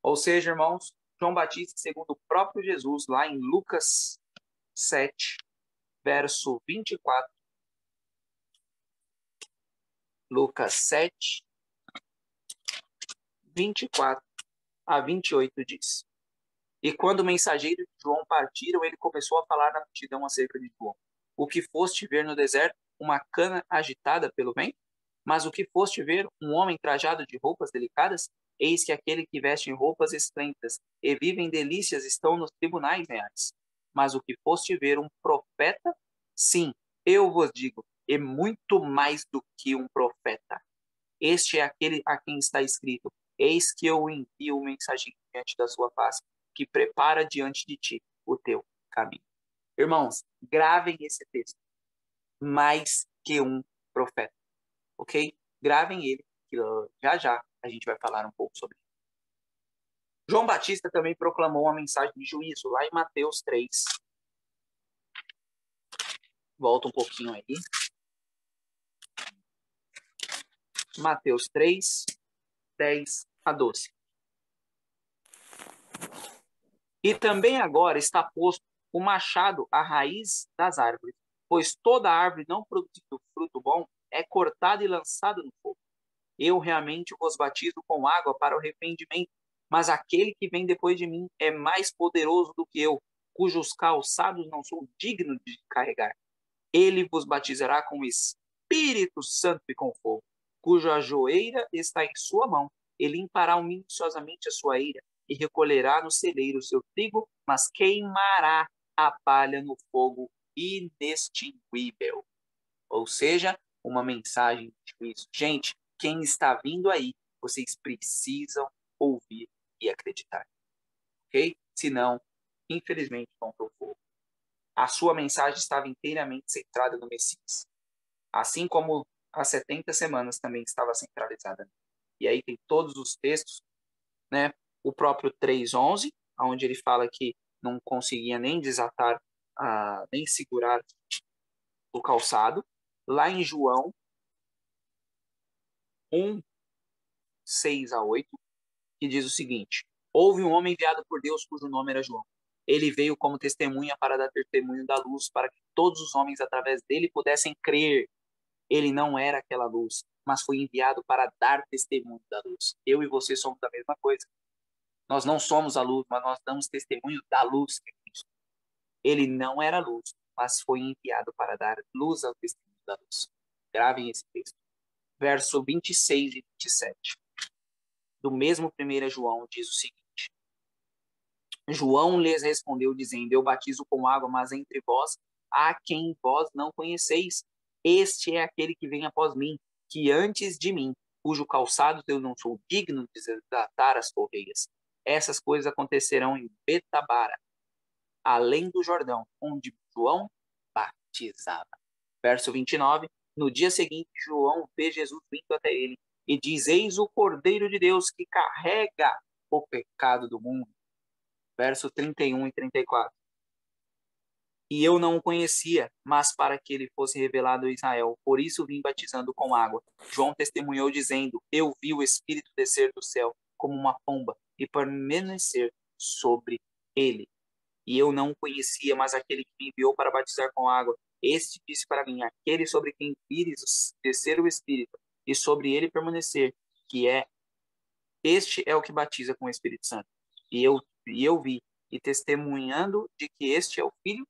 Ou seja, irmãos, João Batista, segundo o próprio Jesus, lá em Lucas 7, verso 24. Lucas 7, 24 a 28 diz: e quando o mensageiro de João partiram, ele começou a falar na multidão acerca de João. O que foste ver no deserto? Uma cana agitada pelo vento? Mas o que foste ver? Um homem trajado de roupas delicadas? Eis que aquele que veste roupas esplêndidas e vive em delícias estão nos tribunais reais. Mas o que foste ver? Um profeta? Sim, eu vos digo, e muito mais do que um profeta. Este é aquele a quem está escrito: eis que eu envio o mensageiro diante da sua face, que prepara diante de ti o teu caminho. Irmãos, gravem esse texto. Mais que um profeta, ok? Gravem ele, que já já a gente vai falar um pouco sobre ele. João Batista também proclamou uma mensagem de juízo, lá em Mateus 3. Volta um pouquinho aí. Mateus 3, 10 a 12. E também agora está posto o machado à raiz das árvores, pois toda árvore não produzindo fruto bom é cortada e lançada no fogo. Eu realmente vos batizo com água para o arrependimento, mas aquele que vem depois de mim é mais poderoso do que eu, cujos calçados não sou digno de carregar. Ele vos batizará com o Espírito Santo e com fogo, cuja joeira está em sua mão. Ele limpará minuciosamente a sua eira e recolherá no celeiro o seu trigo, mas queimará a palha no fogo inextinguível. Ou seja, uma mensagem de juízo. Gente, quem está vindo aí, vocês precisam ouvir e acreditar. Ok? Senão, infelizmente, vão para o fogo. A sua mensagem estava inteiramente centrada no Messias. Assim como as 70 semanas também estava centralizada. E aí tem todos os textos, né? O próprio 3:11, onde ele fala que não conseguia nem desatar, nem segurar o calçado. Lá em João 1:6-8, que diz o seguinte: houve um homem enviado por Deus cujo nome era João. Ele veio como testemunha para dar testemunho da luz, para que todos os homens através dele pudessem crer. Ele não era aquela luz, mas foi enviado para dar testemunho da luz. Eu e você somos a mesma coisa. Nós não somos a luz, mas nós damos testemunho da luz que é Cristo. Ele não era luz, mas foi enviado para dar luz ao testemunho da luz. Gravem esse texto. Verso 26 e 27. Do mesmo 1 João diz o seguinte: João lhes respondeu dizendo: eu batizo com água, mas entre vós há quem vós não conheceis. Este é aquele que vem após mim, que antes de mim, cujo calçado eu não sou digno de desatar as correias. Essas coisas acontecerão em Betabara, além do Jordão, onde João batizava. Verso 29. No dia seguinte, João vê Jesus vindo até ele e diz: eis o Cordeiro de Deus que carrega o pecado do mundo. Verso 31 e 34. E eu não o conhecia, mas para que ele fosse revelado a Israel, por isso vim batizando com água. João testemunhou dizendo: eu vi o Espírito descer do céu como uma pomba e permanecer sobre ele. E eu não o conhecia, mas aquele que me enviou para batizar com água, este disse para mim: aquele sobre quem vires descer o Espírito e sobre ele permanecer, este é o que batiza com o Espírito Santo. E eu vi, e testemunhando de que este é o Filho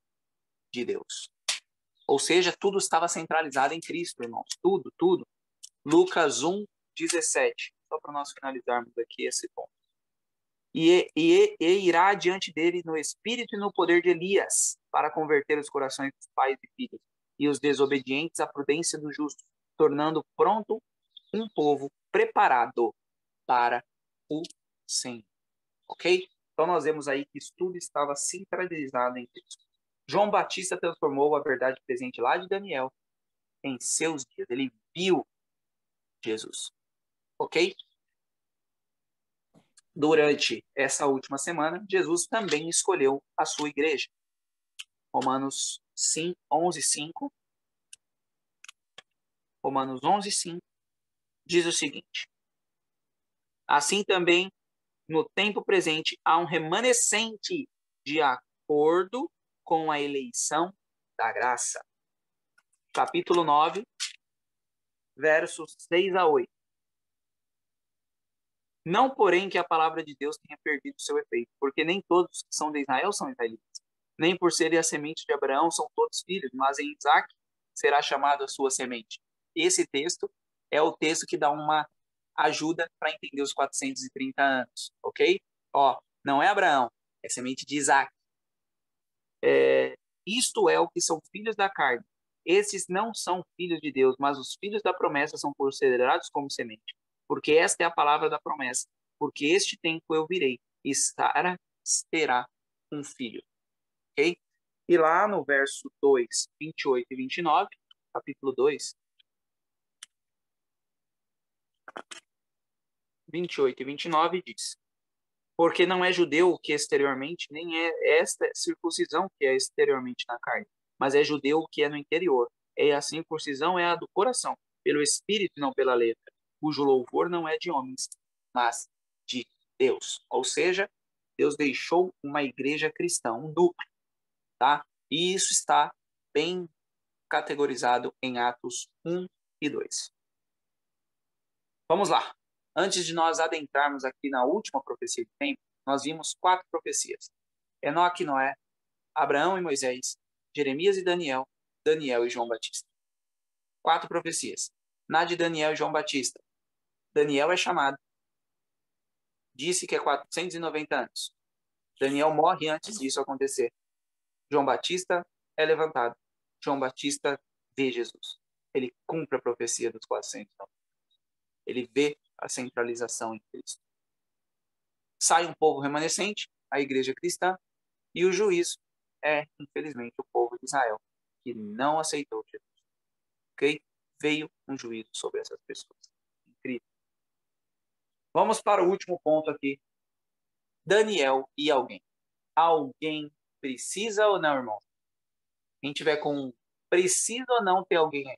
de Deus. Ou seja, tudo estava centralizado em Cristo, irmãos. Tudo, tudo. Lucas 1:17. Só para nós finalizarmos aqui esse ponto. E irá diante dele no espírito e no poder de Elias, para converter os corações dos pais e filhos, e os desobedientes à prudência do justo, tornando pronto um povo preparado para o Senhor. Ok? Então nós vemos aí que isso tudo estava centralizado em Cristo. João Batista transformou a verdade presente lá de Daniel em seus dias. Ele viu Jesus. Ok? Durante essa última semana, Jesus também escolheu a sua igreja. Romanos 11:5. Romanos 11:5 diz o seguinte: assim também, no tempo presente, há um remanescente de acordo com a eleição da graça. Capítulo 9, versos 6-8. Não, porém, que a palavra de Deus tenha perdido seu efeito, porque nem todos que são de Israel são israelitas. Nem por serem a semente de Abraão são todos filhos, mas em Isaac será chamado a sua semente. Esse texto é o texto que dá uma ajuda para entender os 430 anos, ok? Ó, não é Abraão, é semente de Isaac. Isto é o que são filhos da carne. Esses não são filhos de Deus, mas os filhos da promessa são considerados como semente. Porque esta é a palavra da promessa. Porque este tempo eu virei, e Sara terá um filho. Ok? E lá no verso 2, 28 e 29, capítulo 2, 28 e 29 diz: porque não é judeu o que é exteriormente, nem é esta circuncisão que é exteriormente na carne, mas é judeu o que é no interior. E a circuncisão é a do coração, pelo espírito e não pela letra, cujo louvor não é de homens, mas de Deus. Ou seja, Deus deixou uma igreja cristã, um núcleo, tá? E isso está bem categorizado em Atos 1 e 2. Vamos lá. Antes de nós adentrarmos aqui na última profecia de tempo, nós vimos 4 profecias. Enoque e Noé, Abraão e Moisés, Jeremias e Daniel, Daniel e João Batista. 4 profecias. Na de Daniel e João Batista, Daniel é chamado, disse que é 490 anos. Daniel morre antes disso acontecer. João Batista é levantado. João Batista vê Jesus. Ele cumpre a profecia dos 490. Ele vê a centralização em Cristo. Sai um povo remanescente, a igreja cristã, e o juízo é, infelizmente, o povo de Israel, que não aceitou Jesus. Ok? veio um juízo sobre essas pessoas. Incrível. Vamos para o último ponto aqui. Daniel e alguém. Alguém precisa ou não, irmão? Quem tiver com precisa ou não ter alguém aí?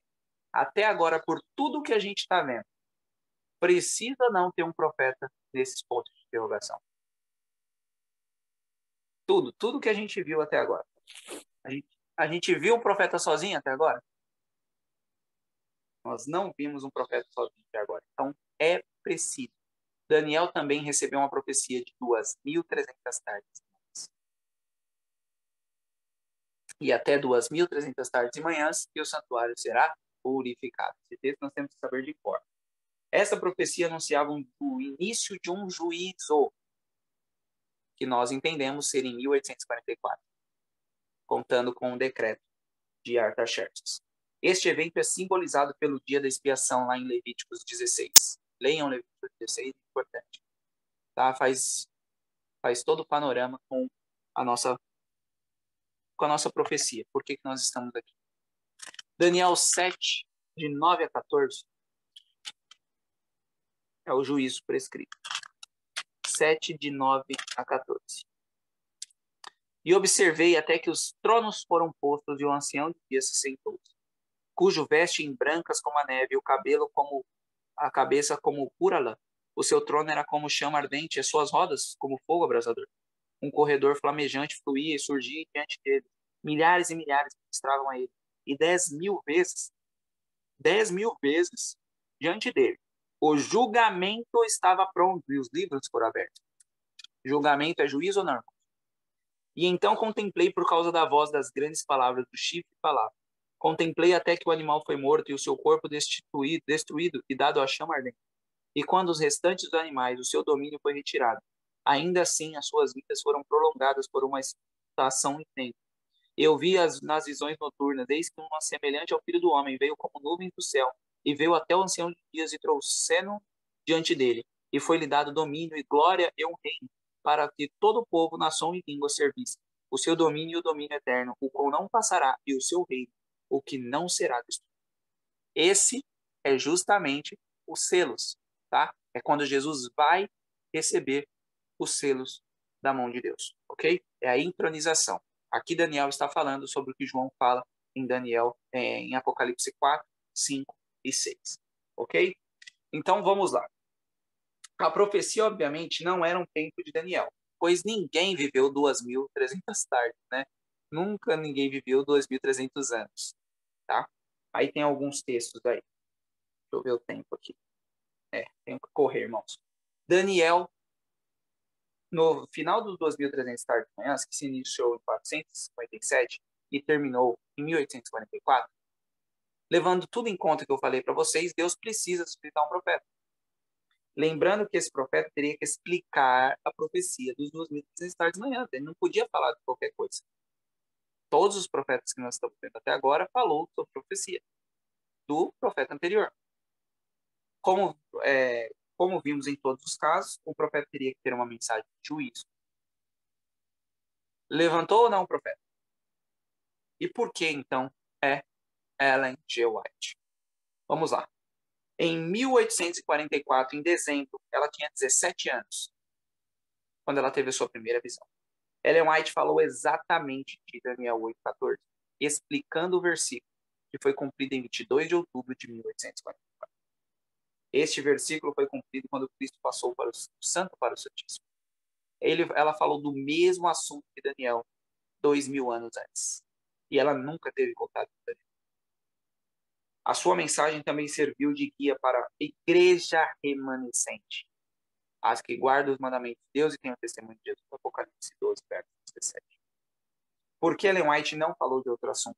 Até agora, por tudo que a gente está vendo, precisa ou não ter um profeta nesses pontos de interrogação? Tudo que a gente viu até agora. A gente viu um profeta sozinho até agora? Nós não vimos um profeta sozinho até agora. Então, é preciso. Daniel também recebeu uma profecia de 2.300 tardes. E até 2.300 tardes e manhãs, e o santuário será purificado. Esse texto nós temos que saber de cor. Essa profecia anunciava o início de um juízo, que nós entendemos ser em 1844, contando com o decreto de Artaxerxes. Este evento é simbolizado pelo dia da expiação lá em Levíticos 16. Leiam Levíticos 16, é importante. Tá? Faz todo o panorama com a nossa profecia. Por que nós estamos aqui? Daniel 7, de 9 a 14, é o juízo prescrito. 7, de 9 a 14. E observei até que os tronos foram postos e o ancião de dias se sentou, cujo veste em brancas como a neve, o cabelo como a cabeça como pura lã. O seu trono era como chama ardente, as suas rodas como fogo abrasador. Um corredor flamejante fluía e surgia diante dele. Milhares e milhares ministravam a ele. E 10.000 vezes diante dele. O julgamento estava pronto e os livros foram abertos. Julgamento é juízo ou não? E então contemplei por causa da voz das grandes palavras do chifre falava. Contemplei até que o animal foi morto e o seu corpo destruído e dado à chama ardente. E quando os restantes dos animais, o seu domínio foi retirado, ainda assim as suas vidas foram prolongadas por uma estação de tempo. Eu vi nas visões noturnas, eis que uma semelhante ao Filho do Homem veio como nuvem do céu, e veio até o ancião de dias e trouxe-no diante dele. E foi-lhe dado domínio e glória e um reino, para que todo o povo, nação e língua servisse. O seu domínio e o domínio eterno, o qual não passará, e o seu reino, o que não será destruído. Esse é justamente os selos, tá? É quando Jesus vai receber os selos da mão de Deus, ok? É a entronização. Aqui Daniel está falando sobre o que João fala em Daniel, em Apocalipse 4, 5 e 6, ok? Então vamos lá. A profecia, obviamente, não era um tempo de Daniel, pois ninguém viveu 2.300 tardes, né? Nunca ninguém viveu 2.300 anos, tá? Aí tem alguns textos aí. Deixa eu ver o tempo aqui. Tenho que correr, irmãos. Daniel, no final dos 2.300 tardes de manhã, que se iniciou em 457 e terminou em 1844, levando tudo em conta que eu falei para vocês, Deus precisa suscitar um profeta. Lembrando que esse profeta teria que explicar a profecia dos 2.300 tardes de manhã. Ele não podia falar de qualquer coisa. Todos os profetas que nós estamos vendo até agora falou sobre profecia do profeta anterior. Como vimos em todos os casos, o profeta teria que ter uma mensagem de juízo. Levantou ou não o profeta? E por que, então, é Ellen G. White? Vamos lá. Em 1844, em dezembro, ela tinha 17 anos, quando ela teve a sua primeira visão. Ellen White falou exatamente de Daniel 8,14, explicando o versículo, que foi cumprido em 22 de outubro de 1844. Este versículo foi cumprido quando Cristo passou para o Santo para o Santíssimo. Ela falou do mesmo assunto que Daniel 2.000 anos antes. E ela nunca teve contato com Daniel. A sua mensagem também serviu de guia para a igreja remanescente, as que guardam os mandamentos de Deus e têm o testemunho de Jesus. Apocalipse 12, verso 17. Por que Ellen White não falou de outro assunto?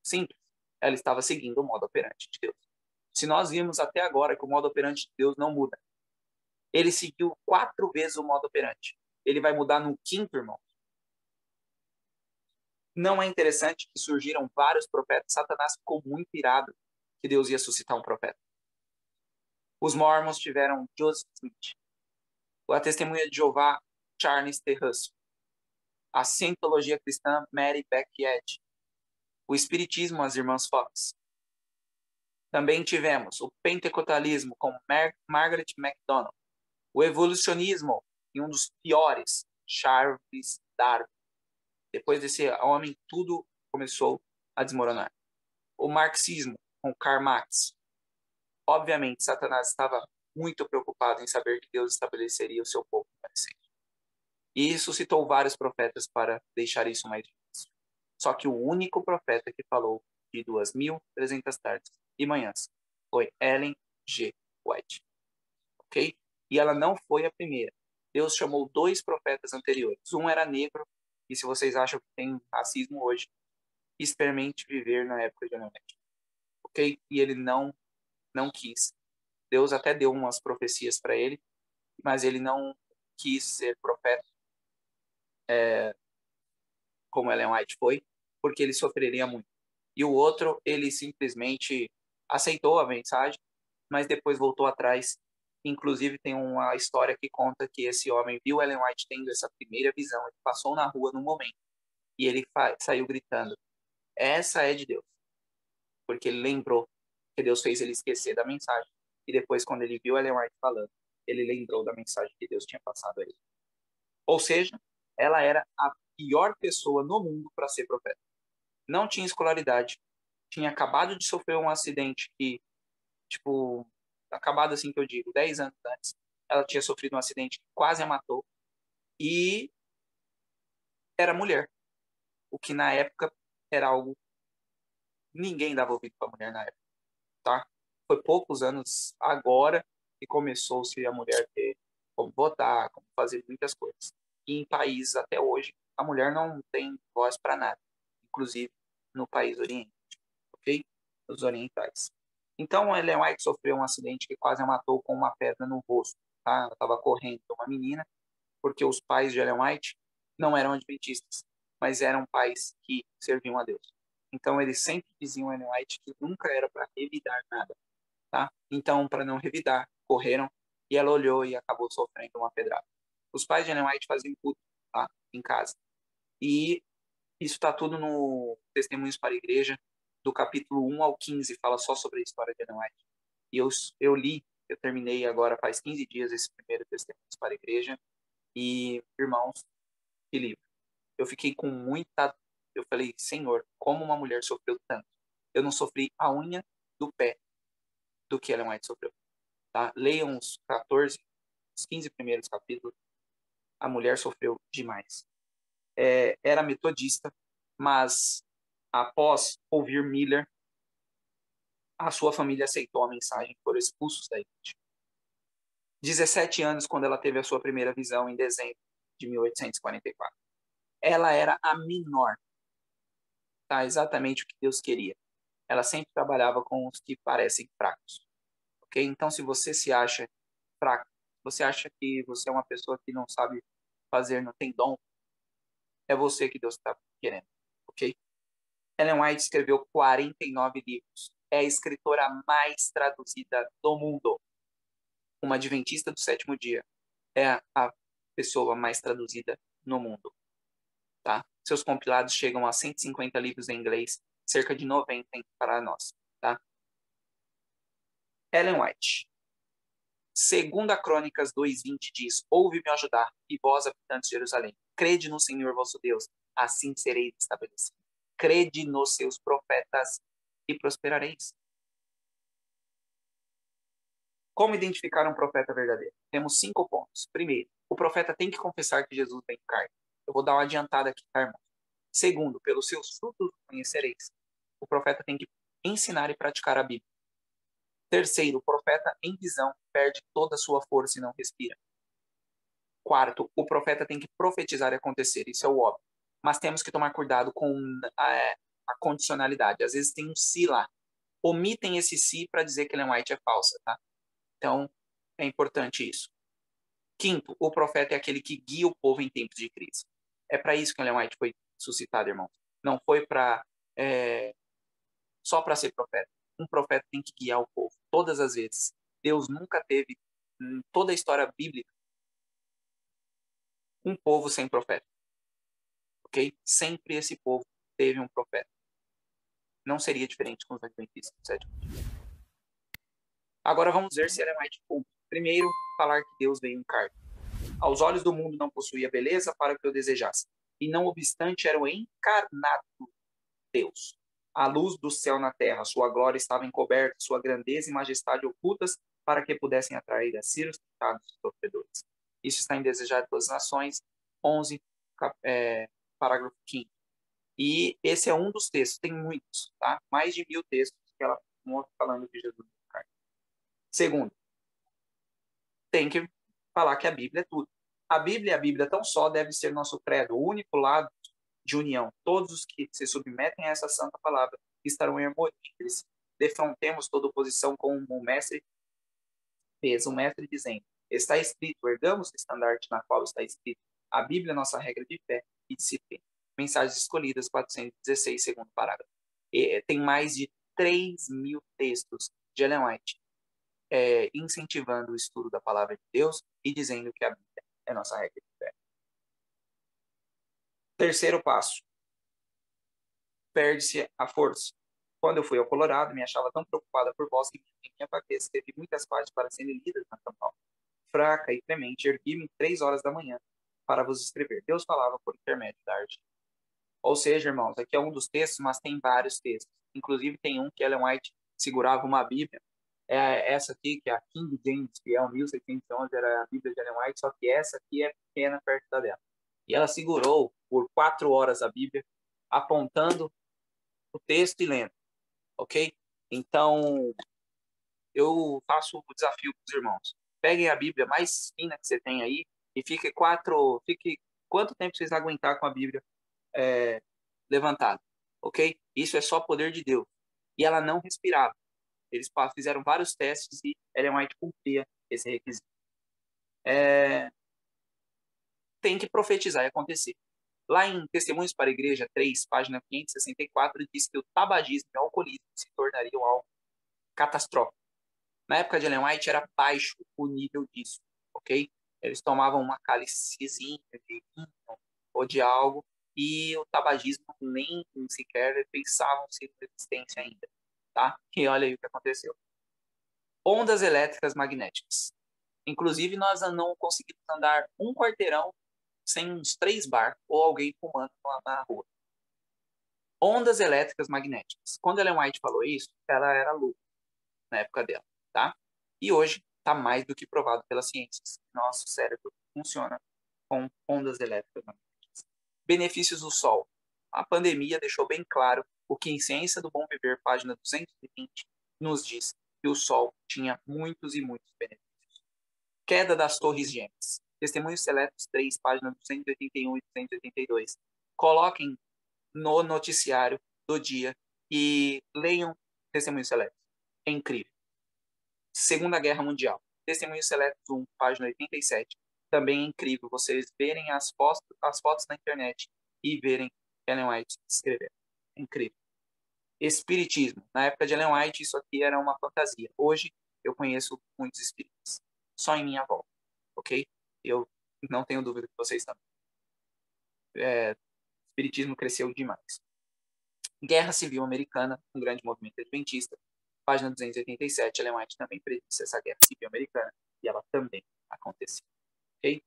Simples. Ela estava seguindo o modo operante de Deus. Se nós vimos até agora que o modo operante de Deus não muda, ele seguiu 4 vezes o modo operante. Ele vai mudar no 5º, irmão. Não é interessante que surgiram vários profetas? Satanás ficou muito irado que Deus ia suscitar um profeta. Os Mormons tiveram Joseph Smith. A Testemunha de Jeová, Charles T. Russell. A Cientologia Cristã, Mary Beck Eddy. O Espiritismo, as Irmãs Fox. Também tivemos o pentecostalismo com Margaret MacDonald, o evolucionismo e um dos piores, Charles Darwin. Depois desse homem, tudo começou a desmoronar. O marxismo com Karl Marx. Obviamente, Satanás estava muito preocupado em saber que Deus estabeleceria o seu povo remanescente. E suscitou vários profetas para deixar isso mais difícil. Só que o único profeta que falou de 2.300 tardes e manhãs foi Ellen G. White. Ok? E ela não foi a primeira. Deus chamou 2 profetas anteriores. Um era negro, e se vocês acham que tem racismo hoje, experimente viver na época de Ellen White. Ok? E ele não quis. Deus até deu umas profecias para ele, mas ele não quis ser profeta, como Ellen White foi, porque ele sofreria muito. E o outro, ele simplesmente aceitou a mensagem, mas depois voltou atrás. Inclusive, tem uma história que conta que esse homem viu Ellen White tendo essa primeira visão. Ele passou na rua num momento e ele saiu gritando: essa é de Deus. Porque ele lembrou que Deus fez ele esquecer da mensagem. E depois, quando ele viu Ellen White falando, ele lembrou da mensagem que Deus tinha passado a ele. Ou seja, ela era a pior pessoa no mundo para ser profeta. Não tinha escolaridade, tinha acabado de sofrer um acidente que, tipo, acabado assim que eu digo, 10 anos antes, ela tinha sofrido um acidente que quase a matou e era mulher, o que na época era algo, ninguém dava ouvido para mulher na época, tá? Foi poucos anos agora que começou-se a mulher ter como votar, como fazer muitas coisas. E em países até hoje, a mulher não tem voz para nada, inclusive no país oriente, ok? Os orientais. Então, a Ellen White sofreu um acidente que quase a matou com uma pedra no rosto, tá? Ela estava correndo com uma menina, porque os pais de Ellen White não eram adventistas, mas eram pais que serviam a Deus. Então, eles sempre diziam a Ellen White que nunca era para revidar nada, tá? Então, para não revidar, correram e ela olhou e acabou sofrendo uma pedrada. Os pais de Ellen White faziam culto, tá? Em casa. E isso está tudo no Testemunhos para a Igreja, do capítulo 1 ao 15, fala só sobre a história de Ellen White. E eu li, eu terminei agora faz 15 dias esse primeiro Testemunhos para a Igreja. E, irmãos, que livro. Eu fiquei com muita. Eu falei, Senhor, como uma mulher sofreu tanto? Eu não sofri a unha do pé do que Ellen White sofreu. Tá? Leiam os 14, os 15 primeiros capítulos. A mulher sofreu demais. Era metodista, mas após ouvir Miller, a sua família aceitou a mensagem e foram expulsos da igreja. 17 anos quando ela teve a sua primeira visão em dezembro de 1844. Ela era a menor, tá? Exatamente o que Deus queria. Ela sempre trabalhava com os que parecem fracos, ok? Então, se você se acha fraco, você acha que você é uma pessoa que não sabe fazer, não tem dom, é você que Deus está querendo, ok? Ellen White escreveu 49 livros. É a escritora mais traduzida do mundo. Uma adventista do sétimo dia. É a pessoa mais traduzida no mundo. Tá? Seus compilados chegam a 150 livros em inglês, cerca de 90 para nós. Tá? Ellen White. Segunda Crônicas 2:20 diz: ouve-me ajudar, e vós, habitantes de Jerusalém, crede no Senhor vosso Deus, assim sereis estabelecidos. Crede nos seus profetas e prosperareis. Como identificar um profeta verdadeiro? Temos 5 pontos. Primeiro, o profeta tem que confessar que Jesus vem em carne. Eu vou dar uma adiantada aqui, tá, irmão? Segundo, pelos seus frutos conhecereis. O profeta tem que ensinar e praticar a Bíblia. Terceiro, o profeta em visão perde toda a sua força e não respira. Quarto, o profeta tem que profetizar e acontecer. Isso é o óbvio. Mas temos que tomar cuidado com a condicionalidade. Às vezes tem um se lá. Omitem esse se para dizer que Ellen White é falsa, tá? Então, é importante isso. Quinto, o profeta é aquele que guia o povo em tempos de crise. É para isso que Ellen White foi suscitado, irmão. Não foi só para ser profeta. Um profeta tem que guiar o povo todas as vezes. Deus nunca teve, em toda a história bíblica, um povo sem profeta. Ok? Sempre esse povo teve um profeta. Não seria diferente com os adventistas do sétimo dia. Agora vamos ver se Ellen White cumpre. Primeiro, falar que Deus veio em carne. Aos olhos do mundo não possuía beleza para o que eu desejasse, e não obstante era o encarnado Deus. A luz do céu na terra, sua glória estava encoberta, sua grandeza e majestade ocultas, para que pudessem atrair a si os tentados sofredores. Isso está em Desejar de Todas as Nações, 11, parágrafo 5º. E esse é um dos textos, tem muitos, tá? Mais de 1000 textos que ela mostra falando de Jesus. Segundo, tem que falar que a Bíblia é tudo. A Bíblia e a Bíblia tão só deve ser nosso credo, o único lado de união. Todos os que se submetem a essa santa palavra estarão em harmonia entre si. Defrontemos toda oposição com o mestre fez, o mestre dizendo, está escrito, ergamos o estandarte na qual está escrito, a Bíblia é nossa regra de fé e disciplina. Mensagens escolhidas, 416, segundo parágrafo. Tem mais de 3.000 textos de Ellen White incentivando o estudo da palavra de Deus e dizendo que a Bíblia é nossa regra de fé. Terceiro passo. Perde-se a força. Quando eu fui ao Colorado, me achava tão preocupada por vós que minha paquete teve muitas partes para serem lidas na campanha. Fraca e fremente, ergui-me 3 horas da manhã para vos escrever. Deus falava por intermédio da arte. Ou seja, irmãos, aqui é um dos textos, mas tem vários textos. Inclusive tem um que Ellen White segurava uma Bíblia. Essa aqui, que é a King James Fiel 1611, era a Bíblia de Ellen White, só que essa aqui é pequena perto da dela. E ela segurou por 4 horas a Bíblia, apontando o texto e lendo, ok? Então, eu faço o desafio para os irmãos. Peguem a Bíblia mais fina que você tem aí e fique quanto tempo vocês aguentar com a Bíblia levantada, ok? Isso é só poder de Deus. E ela não respirava. Eles fizeram vários testes e Ellen White cumpria esse requisito. Tem que profetizar e acontecer. Lá em Testemunhos para a Igreja 3, página 564, diz que o tabagismo e o alcoolismo se tornariam algo catastrófico. Na época de Ellen White era baixo o nível disso, ok? Eles tomavam uma cálicezinha de vinho ou de algo e o tabagismo nem sequer pensavam ser resistência ainda, tá? E olha aí o que aconteceu. Ondas elétricas magnéticas. Inclusive, nós não conseguimos andar um quarteirão sem uns 3 barcos ou alguém fumando na rua. Ondas elétricas magnéticas. Quando Ellen White falou isso, ela era louca na época dela, tá? E hoje está mais do que provado pela ciência. Nosso cérebro funciona com ondas elétricas magnéticas. Benefícios do Sol. A pandemia deixou bem claro o que em Ciência do Bom Viver, página 220, nos diz que o Sol tinha muitos e muitos benefícios. Queda das Torres Gêmeas. Testemunhos Seletos 3, página 281 e 282. Coloquem no noticiário do dia e leiam Testemunhos Seletos. É incrível. Segunda Guerra Mundial. Testemunhos Seletos 1, página 87. Também é incrível vocês verem as fotos na internet e verem Ellen White escrever. É incrível. Espiritismo. Na época de Ellen White, isso aqui era uma fantasia. Hoje, eu conheço muitos espíritas. Só em minha volta. Ok? Eu não tenho dúvida que vocês também. O espiritismo cresceu demais. Guerra Civil Americana, um grande movimento adventista. Página 287, Ellen White também predisse essa Guerra Civil Americana. E ela também aconteceu. Ok?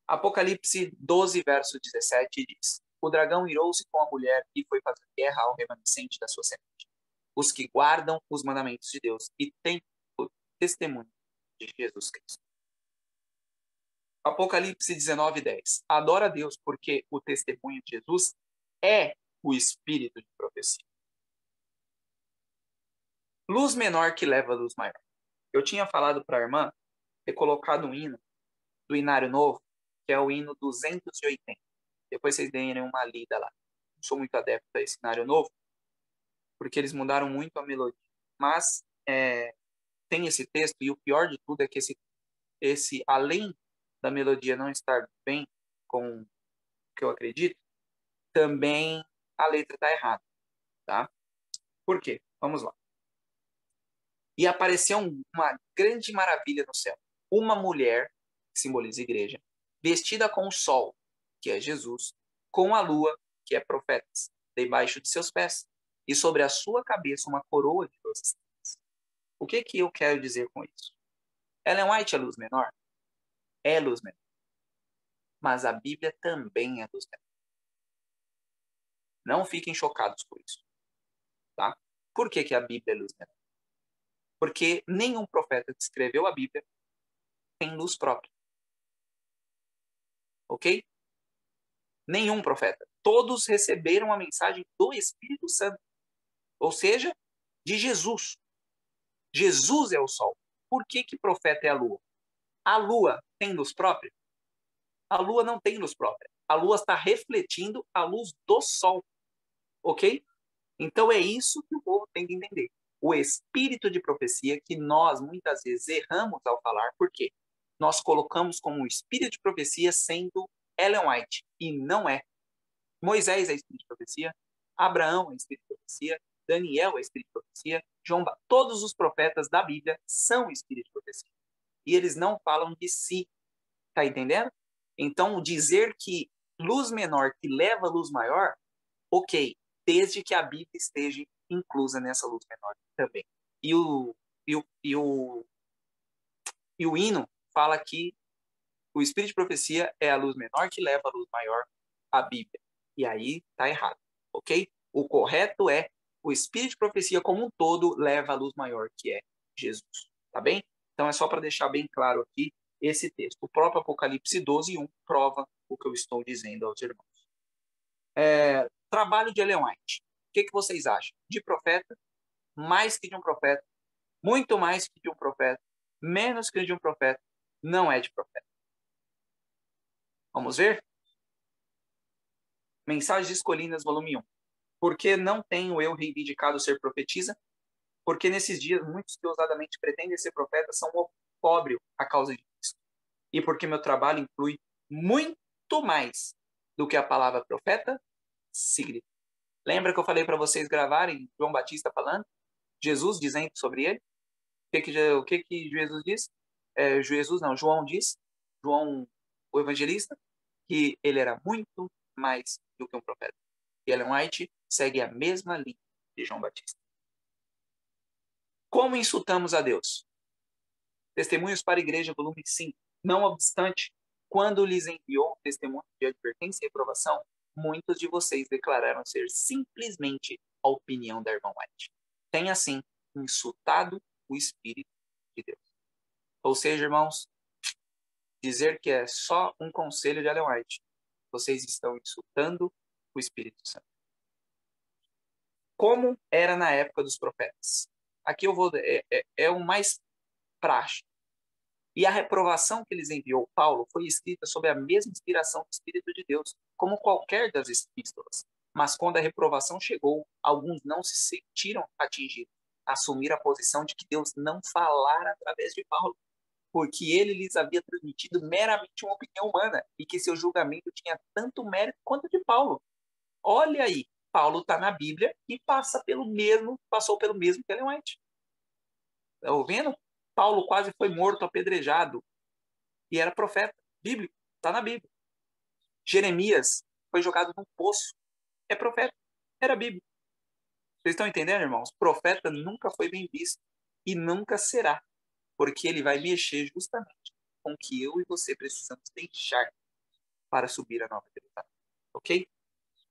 Apocalipse 12, verso 17 diz: O dragão irou-se com a mulher e foi fazer guerra ao remanescente da sua semente, os que guardam os mandamentos de Deus e têm o testemunho de Jesus Cristo. Apocalipse 19, 10. Adora a Deus porque o testemunho de Jesus é o espírito de profecia. Luz menor que leva a luz maior. Eu tinha falado para a irmã ter colocado um hino do Inário Novo, que é o hino 280. Depois vocês deem uma lida lá. Não sou muito adepto a esse Inário Novo, porque eles mudaram muito a melodia. Mas tem esse texto, e o pior de tudo é que esse além da melodia não estar bem com o que eu acredito, também a letra está errada. Tá? Por quê? Vamos lá. E apareceu uma grande maravilha no céu. Uma mulher, que simboliza a igreja, vestida com o sol, que é Jesus, com a lua, que é profetas, debaixo de seus pés, e sobre a sua cabeça uma coroa de 12 estrelas. O que eu quero dizer com isso? Ellen White é luz menor? É luz menor. Mas a Bíblia também é luz menor. Não fiquem chocados com isso. Tá? Por que a Bíblia é luz menor? Porque nenhum profeta que escreveu a Bíblia tem luz própria. Ok? Nenhum profeta. Todos receberam a mensagem do Espírito Santo. Ou seja, de Jesus. Jesus é o sol. Por que profeta é a lua? A lua tem luz própria? A lua não tem luz própria. A lua está refletindo a luz do sol. Ok? Então é isso que o povo tem que entender. O espírito de profecia que nós muitas vezes erramos ao falar, por quê? Nós colocamos como um espírito de profecia sendo Ellen White, e não é. Moisés é espírito de profecia, Abraão é espírito de profecia, Daniel é espírito de profecia, todos os profetas da Bíblia são espírito de profecia. E eles não falam de si. Tá entendendo? Então, dizer que luz menor que leva a luz maior, ok, desde que a Bíblia esteja inclusa nessa luz menor também. E o hino fala que o espírito de profecia é a luz menor que leva a luz maior, a Bíblia. E aí tá errado, ok? O correto é o espírito de profecia como um todo leva a luz maior, que é Jesus, tá bem? Então é só para deixar bem claro aqui esse texto. O próprio Apocalipse 12:1 prova o que eu estou dizendo aos irmãos. Trabalho de Ellen White. O que vocês acham? De profeta, mais que de um profeta, muito mais que de um profeta, menos que de um profeta, não é de profeta. Vamos ver? Mensagens Colinas, volume 1. Por que não tenho eu reivindicado ser profetisa? Porque nesses dias muitos que ousadamente pretendem ser profetas são opróbrio à causa de Cristo. E porque meu trabalho inclui muito mais do que a palavra profeta significa. Lembra que eu falei para vocês gravarem João Batista falando? Jesus dizendo sobre ele? O que Jesus diz? João diz, João, o evangelista, que ele era muito mais do que um profeta. E Ellen White segue a mesma linha de João Batista. Como insultamos a Deus? Testemunhos para a Igreja, volume 5. Não obstante, quando lhes enviou testemunho de advertência e reprovação, muitos de vocês declararam ser simplesmente a opinião da irmã White. Tem, assim, insultado o Espírito de Deus. Ou seja, irmãos, dizer que é só um conselho de Ellen White, vocês estão insultando o Espírito Santo. Como era na época dos profetas? Aqui eu vou é o mais prático. E a reprovação que eles enviou Paulo foi escrita sob a mesma inspiração do Espírito de Deus, como qualquer das epístolas. Mas quando a reprovação chegou, alguns não se sentiram atingidos, assumiram a posição de que Deus não falara através de Paulo, porque ele lhes havia transmitido meramente uma opinião humana e que seu julgamento tinha tanto mérito quanto de Paulo. Olha aí, Paulo está na Bíblia e passou pelo mesmo que Ellen White. Está ouvindo? Paulo quase foi morto, apedrejado, e era profeta bíblico, está na Bíblia. Jeremias foi jogado num poço, é profeta, era bíblico. Vocês estão entendendo, irmãos? Profeta nunca foi bem visto e nunca será, porque ele vai mexer justamente com o que eu e você precisamos deixar para subir a nova Jerusalém, ok?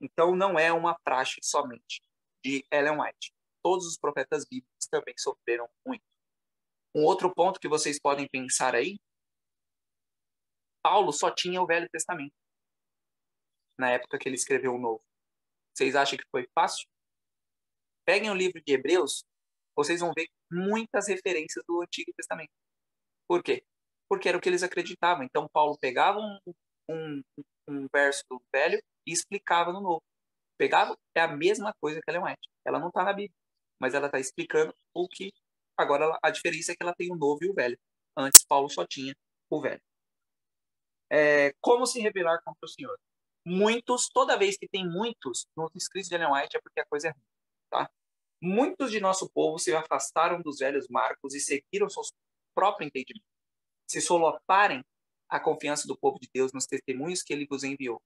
Então não é uma praxe somente de Ellen White. Todos os profetas bíblicos também sofreram muito. Um outro ponto que vocês podem pensar aí, Paulo só tinha o Velho Testamento na época que ele escreveu o Novo. Vocês acham que foi fácil? Peguem o livro de Hebreus, vocês vão ver muitas referências do Antigo Testamento. Por quê? Porque era o que eles acreditavam. Então Paulo pegava um, um verso do Velho e explicava no Novo. Pegava, é a mesma coisa que Ellen White. Ela não está na Bíblia, mas ela está explicando o que... Agora, a diferença é que ela tem o Novo e o Velho. Antes, Paulo só tinha o Velho. Como se rebelar contra o Senhor? Muitos, toda vez que tem muitos nos escritos de Ellen White, é porque a coisa é ruim. Tá? Muitos de nosso povo se afastaram dos velhos marcos e seguiram seus próprios entendimentos. Se solaparem a confiança do povo de Deus nos testemunhos que ele vos enviou,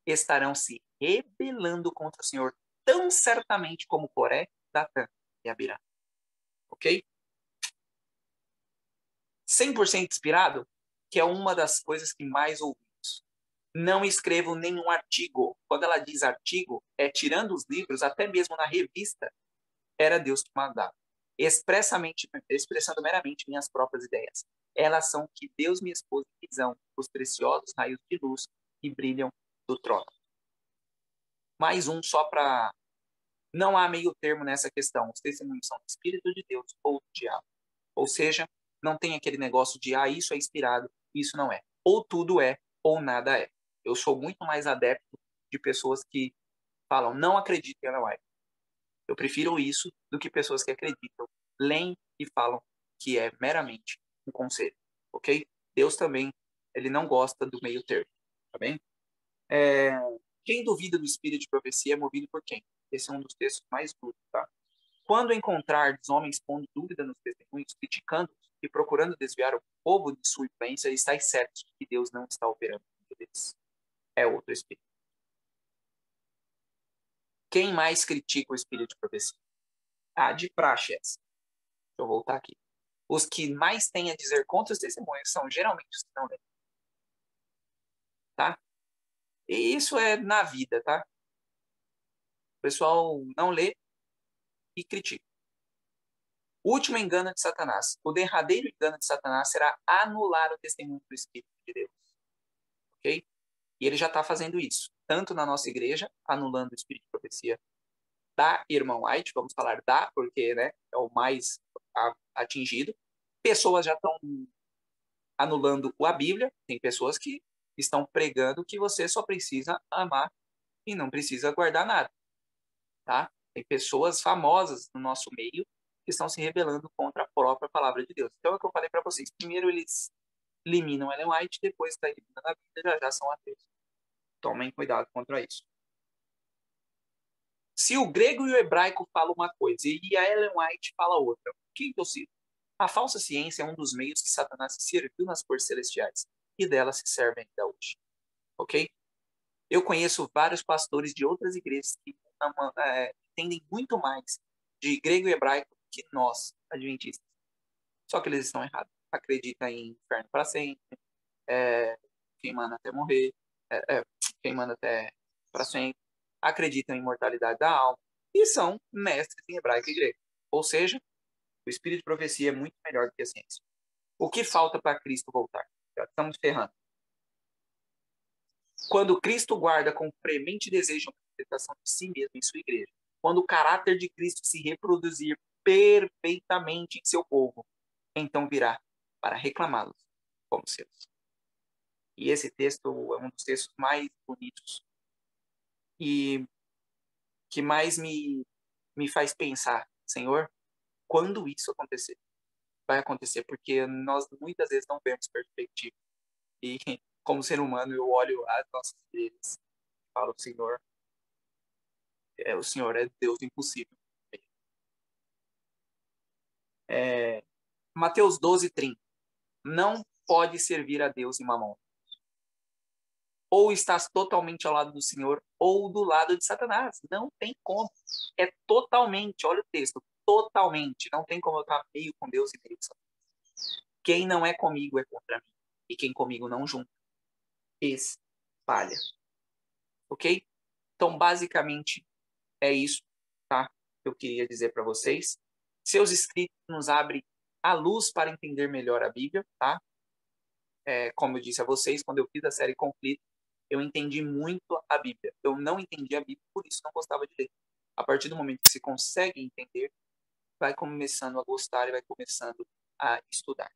estarão se rebelando contra o Senhor tão certamente como Coré, Datã e Abirá. Ok? 100% inspirado, que é uma das coisas que mais ouvimos. Não escrevo nenhum artigo. Quando ela diz artigo, é tirando os livros, até mesmo na revista, era Deus que mandava. Expressando meramente minhas próprias ideias. Elas são que Deus me expôs em visão, os preciosos raios de luz que brilham do trono. Mais um só para... Não há meio termo nessa questão. Os testemunhos são do Espírito de Deus ou do diabo. Ou seja, não tem aquele negócio de, isso é inspirado, isso não é. Ou tudo é, ou nada é. Eu sou muito mais adepto de pessoas que falam, não acredito em Ellen White. Eu prefiro isso do que pessoas que acreditam, leem e falam que é meramente um conselho, ok? Deus também, ele não gosta do meio termo, tá bem? Quem duvida do espírito de profecia é movido por quem? Esse é um dos textos mais duros, tá? Quando encontrardes homens pondo dúvida nos testemunhos, criticando-os e procurando desviar o povo de sua influência, estáis certos de que Deus não está operando com eles. É outro espírito. Quem mais critica o espírito de profecia? De praxe essa. Deixa eu voltar aqui. Os que mais têm a dizer contra os testemunhos são geralmente os que não leem. Tá? E isso é na vida, tá? O pessoal não lê e critica. O último engano de Satanás. O derradeiro engano de Satanás será anular o testemunho do Espírito de Deus. Ok? E ele já está fazendo isso. Tanto na nossa igreja, anulando o Espírito de profecia da irmã White, vamos falar da, porque né, é o mais atingido. Pessoas já estão anulando a Bíblia. Tem pessoas que estão pregando que você só precisa amar e não precisa guardar nada. Tá? Tem pessoas famosas no nosso meio que estão se rebelando contra a própria palavra de Deus. Então é o que eu falei para vocês. Primeiro eles eliminam Ellen White, depois está eliminando a Bíblia, já são ateus. Tomem cuidado contra isso. Se o grego e o hebraico falam uma coisa e a Ellen White fala outra, o que eu cito? A falsa ciência é um dos meios que Satanás se serviu nas cores celestiais e dela se serve ainda hoje. Ok? Eu conheço vários pastores de outras igrejas que entendem muito mais de grego e hebraico que nós, adventistas. Só que eles estão errados. Acreditam em inferno para sempre, queimando até morrer, queimando até para sempre, acreditam em imortalidade da alma e são mestres em hebraico e grego. Ou seja, o espírito de profecia é muito melhor do que a ciência. O que falta para Cristo voltar? Já estamos ferrando. Quando Cristo guarda com fremente desejo a manifestação de si mesmo em sua igreja, quando o caráter de Cristo se reproduzir perfeitamente em seu povo, então virá para reclamá-los como seus. E esse texto é um dos textos mais bonitos e que mais me faz pensar, Senhor, quando isso acontecer? Vai acontecer, porque nós muitas vezes não vemos perspectiva. E como ser humano, eu olho as nossas igrejas e falo, o Senhor é Deus impossível. Mateus 12:30. Não pode servir a Deus e mamão. Ou estás totalmente ao lado do Senhor ou do lado de Satanás. Não tem como. É totalmente, olha o texto, totalmente. Não tem como eu estar meio com Deus e meio com Satanás. Quem não é comigo é contra mim. E quem comigo não junta, espalha. Ok? Então, basicamente, é isso, tá? Que eu queria dizer para vocês. Seus escritos nos abrem a luz para entender melhor a Bíblia, tá? Como eu disse a vocês, quando eu fiz a série Conflito, eu entendi muito a Bíblia. Eu não entendi a Bíblia, por isso não gostava de ler. A partir do momento que você consegue entender, vai começando a gostar e vai começando a estudar.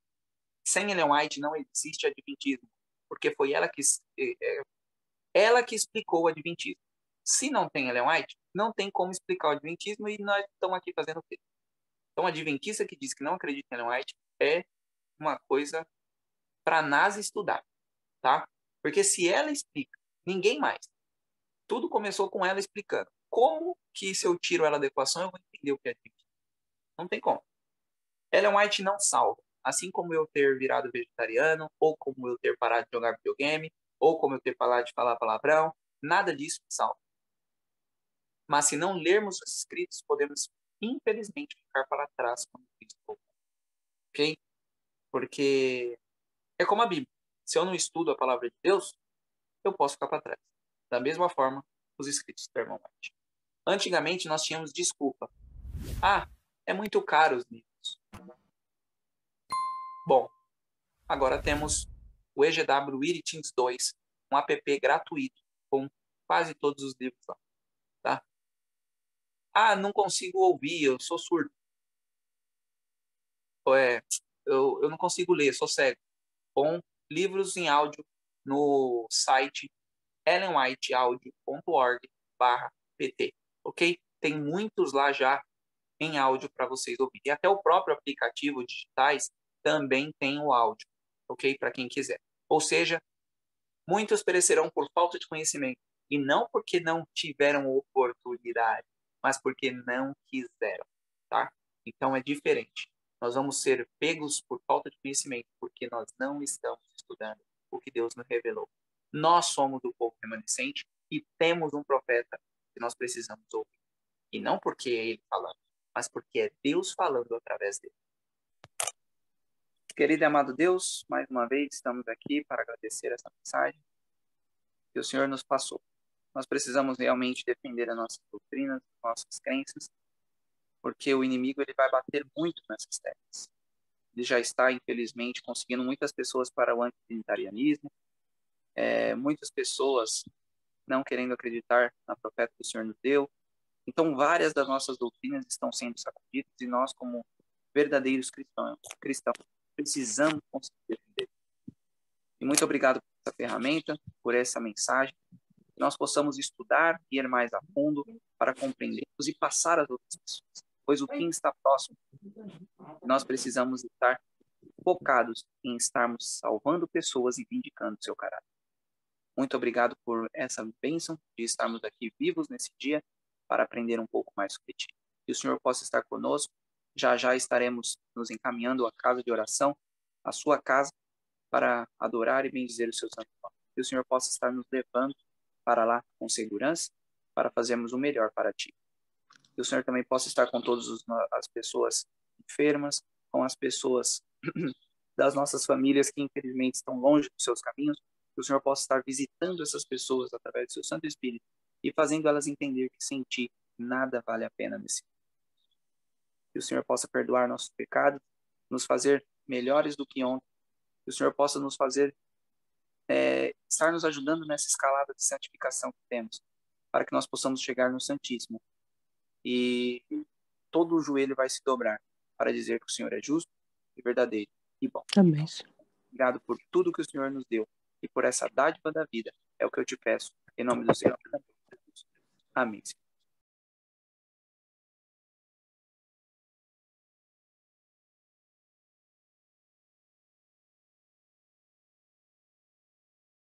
Sem Ellen White não existe adventismo, porque foi ela que explicou o adventismo. Se não tem Ellen White, não tem como explicar o adventismo e nós estamos aqui fazendo o quê? Então, a adventista que diz que não acredita em Ellen White é uma coisa para nós estudar, tá? Porque se ela explica, ninguém mais. Tudo começou com ela explicando. Como que se eu tiro ela da equação, eu vou entender o que é adventismo? Não tem como. Ellen White não salva. Assim como eu ter virado vegetariano, ou como eu ter parado de jogar videogame, ou como eu ter parado de falar palavrão, nada disso me salva. Mas se não lermos os escritos, podemos, infelizmente, ficar para trás quando Cristo voltar. Ok? Porque é como a Bíblia. Se eu não estudo a palavra de Deus, eu posso ficar para trás. Da mesma forma, os escritos do irmão White. Antigamente, nós tínhamos desculpa. Ah, é muito caro os livros. Bom, agora temos o EGW Iritins 2, um app gratuito com quase todos os livros lá. Tá? Ah, não consigo ouvir, eu sou surdo. Eu não consigo ler, sou cego. Com livros em áudio no site ellenwhiteaudio.org/pt, ok? Tem muitos lá já em áudio para vocês ouvirem. E até o próprio aplicativo digitais também tem o áudio, ok? Para quem quiser. Ou seja, muitos perecerão por falta de conhecimento, e não porque não tiveram oportunidade, mas porque não quiseram, tá? Então é diferente. Nós vamos ser pegos por falta de conhecimento, porque nós não estamos estudando o que Deus nos revelou. Nós somos o povo remanescente e temos um profeta que nós precisamos ouvir. E não porque é ele falando, mas porque é Deus falando através dele. Querido e amado Deus, mais uma vez estamos aqui para agradecer essa mensagem que o Senhor nos passou. Nós precisamos realmente defender as nossas doutrinas, as nossas crenças, porque o inimigo ele vai bater muito nessas teclas. Ele já está, infelizmente, conseguindo muitas pessoas para o antitrinitarianismo, muitas pessoas não querendo acreditar na profeta que o Senhor nos deu. Então, várias das nossas doutrinas estão sendo sacudidas e nós, como verdadeiros cristãos precisamos conseguir defender. E muito obrigado por essa ferramenta, por essa mensagem. Que nós possamos estudar, ir mais a fundo para compreendermos e passar às outras pessoas, pois o fim está próximo. Nós precisamos estar focados em estarmos salvando pessoas e vindicando seu caráter. Muito obrigado por essa bênção de estarmos aqui vivos nesse dia para aprender um pouco mais sobre ti. Que o Senhor possa estar conosco. Já já estaremos nos encaminhando à casa de oração, à sua casa, para adorar e bendizer o seu santo nome. Que o Senhor possa estar nos levando para lá com segurança, para fazermos o melhor para ti. Que o Senhor também possa estar com todas as pessoas enfermas, com as pessoas das nossas famílias que infelizmente estão longe dos seus caminhos. Que o Senhor possa estar visitando essas pessoas através do seu Santo Espírito e fazendo elas entender que sem ti nada vale a pena nesse mundo. Que o Senhor possa perdoar nossos pecados, nos fazer melhores do que ontem. Que o Senhor possa nos fazer estar nos ajudando nessa escalada de santificação que temos, para que nós possamos chegar no Santíssimo. E todo o joelho vai se dobrar para dizer que o Senhor é justo e verdadeiro e bom. Amém. Obrigado por tudo que o Senhor nos deu e por essa dádiva da vida. É o que eu te peço. Em nome do Senhor. Amém.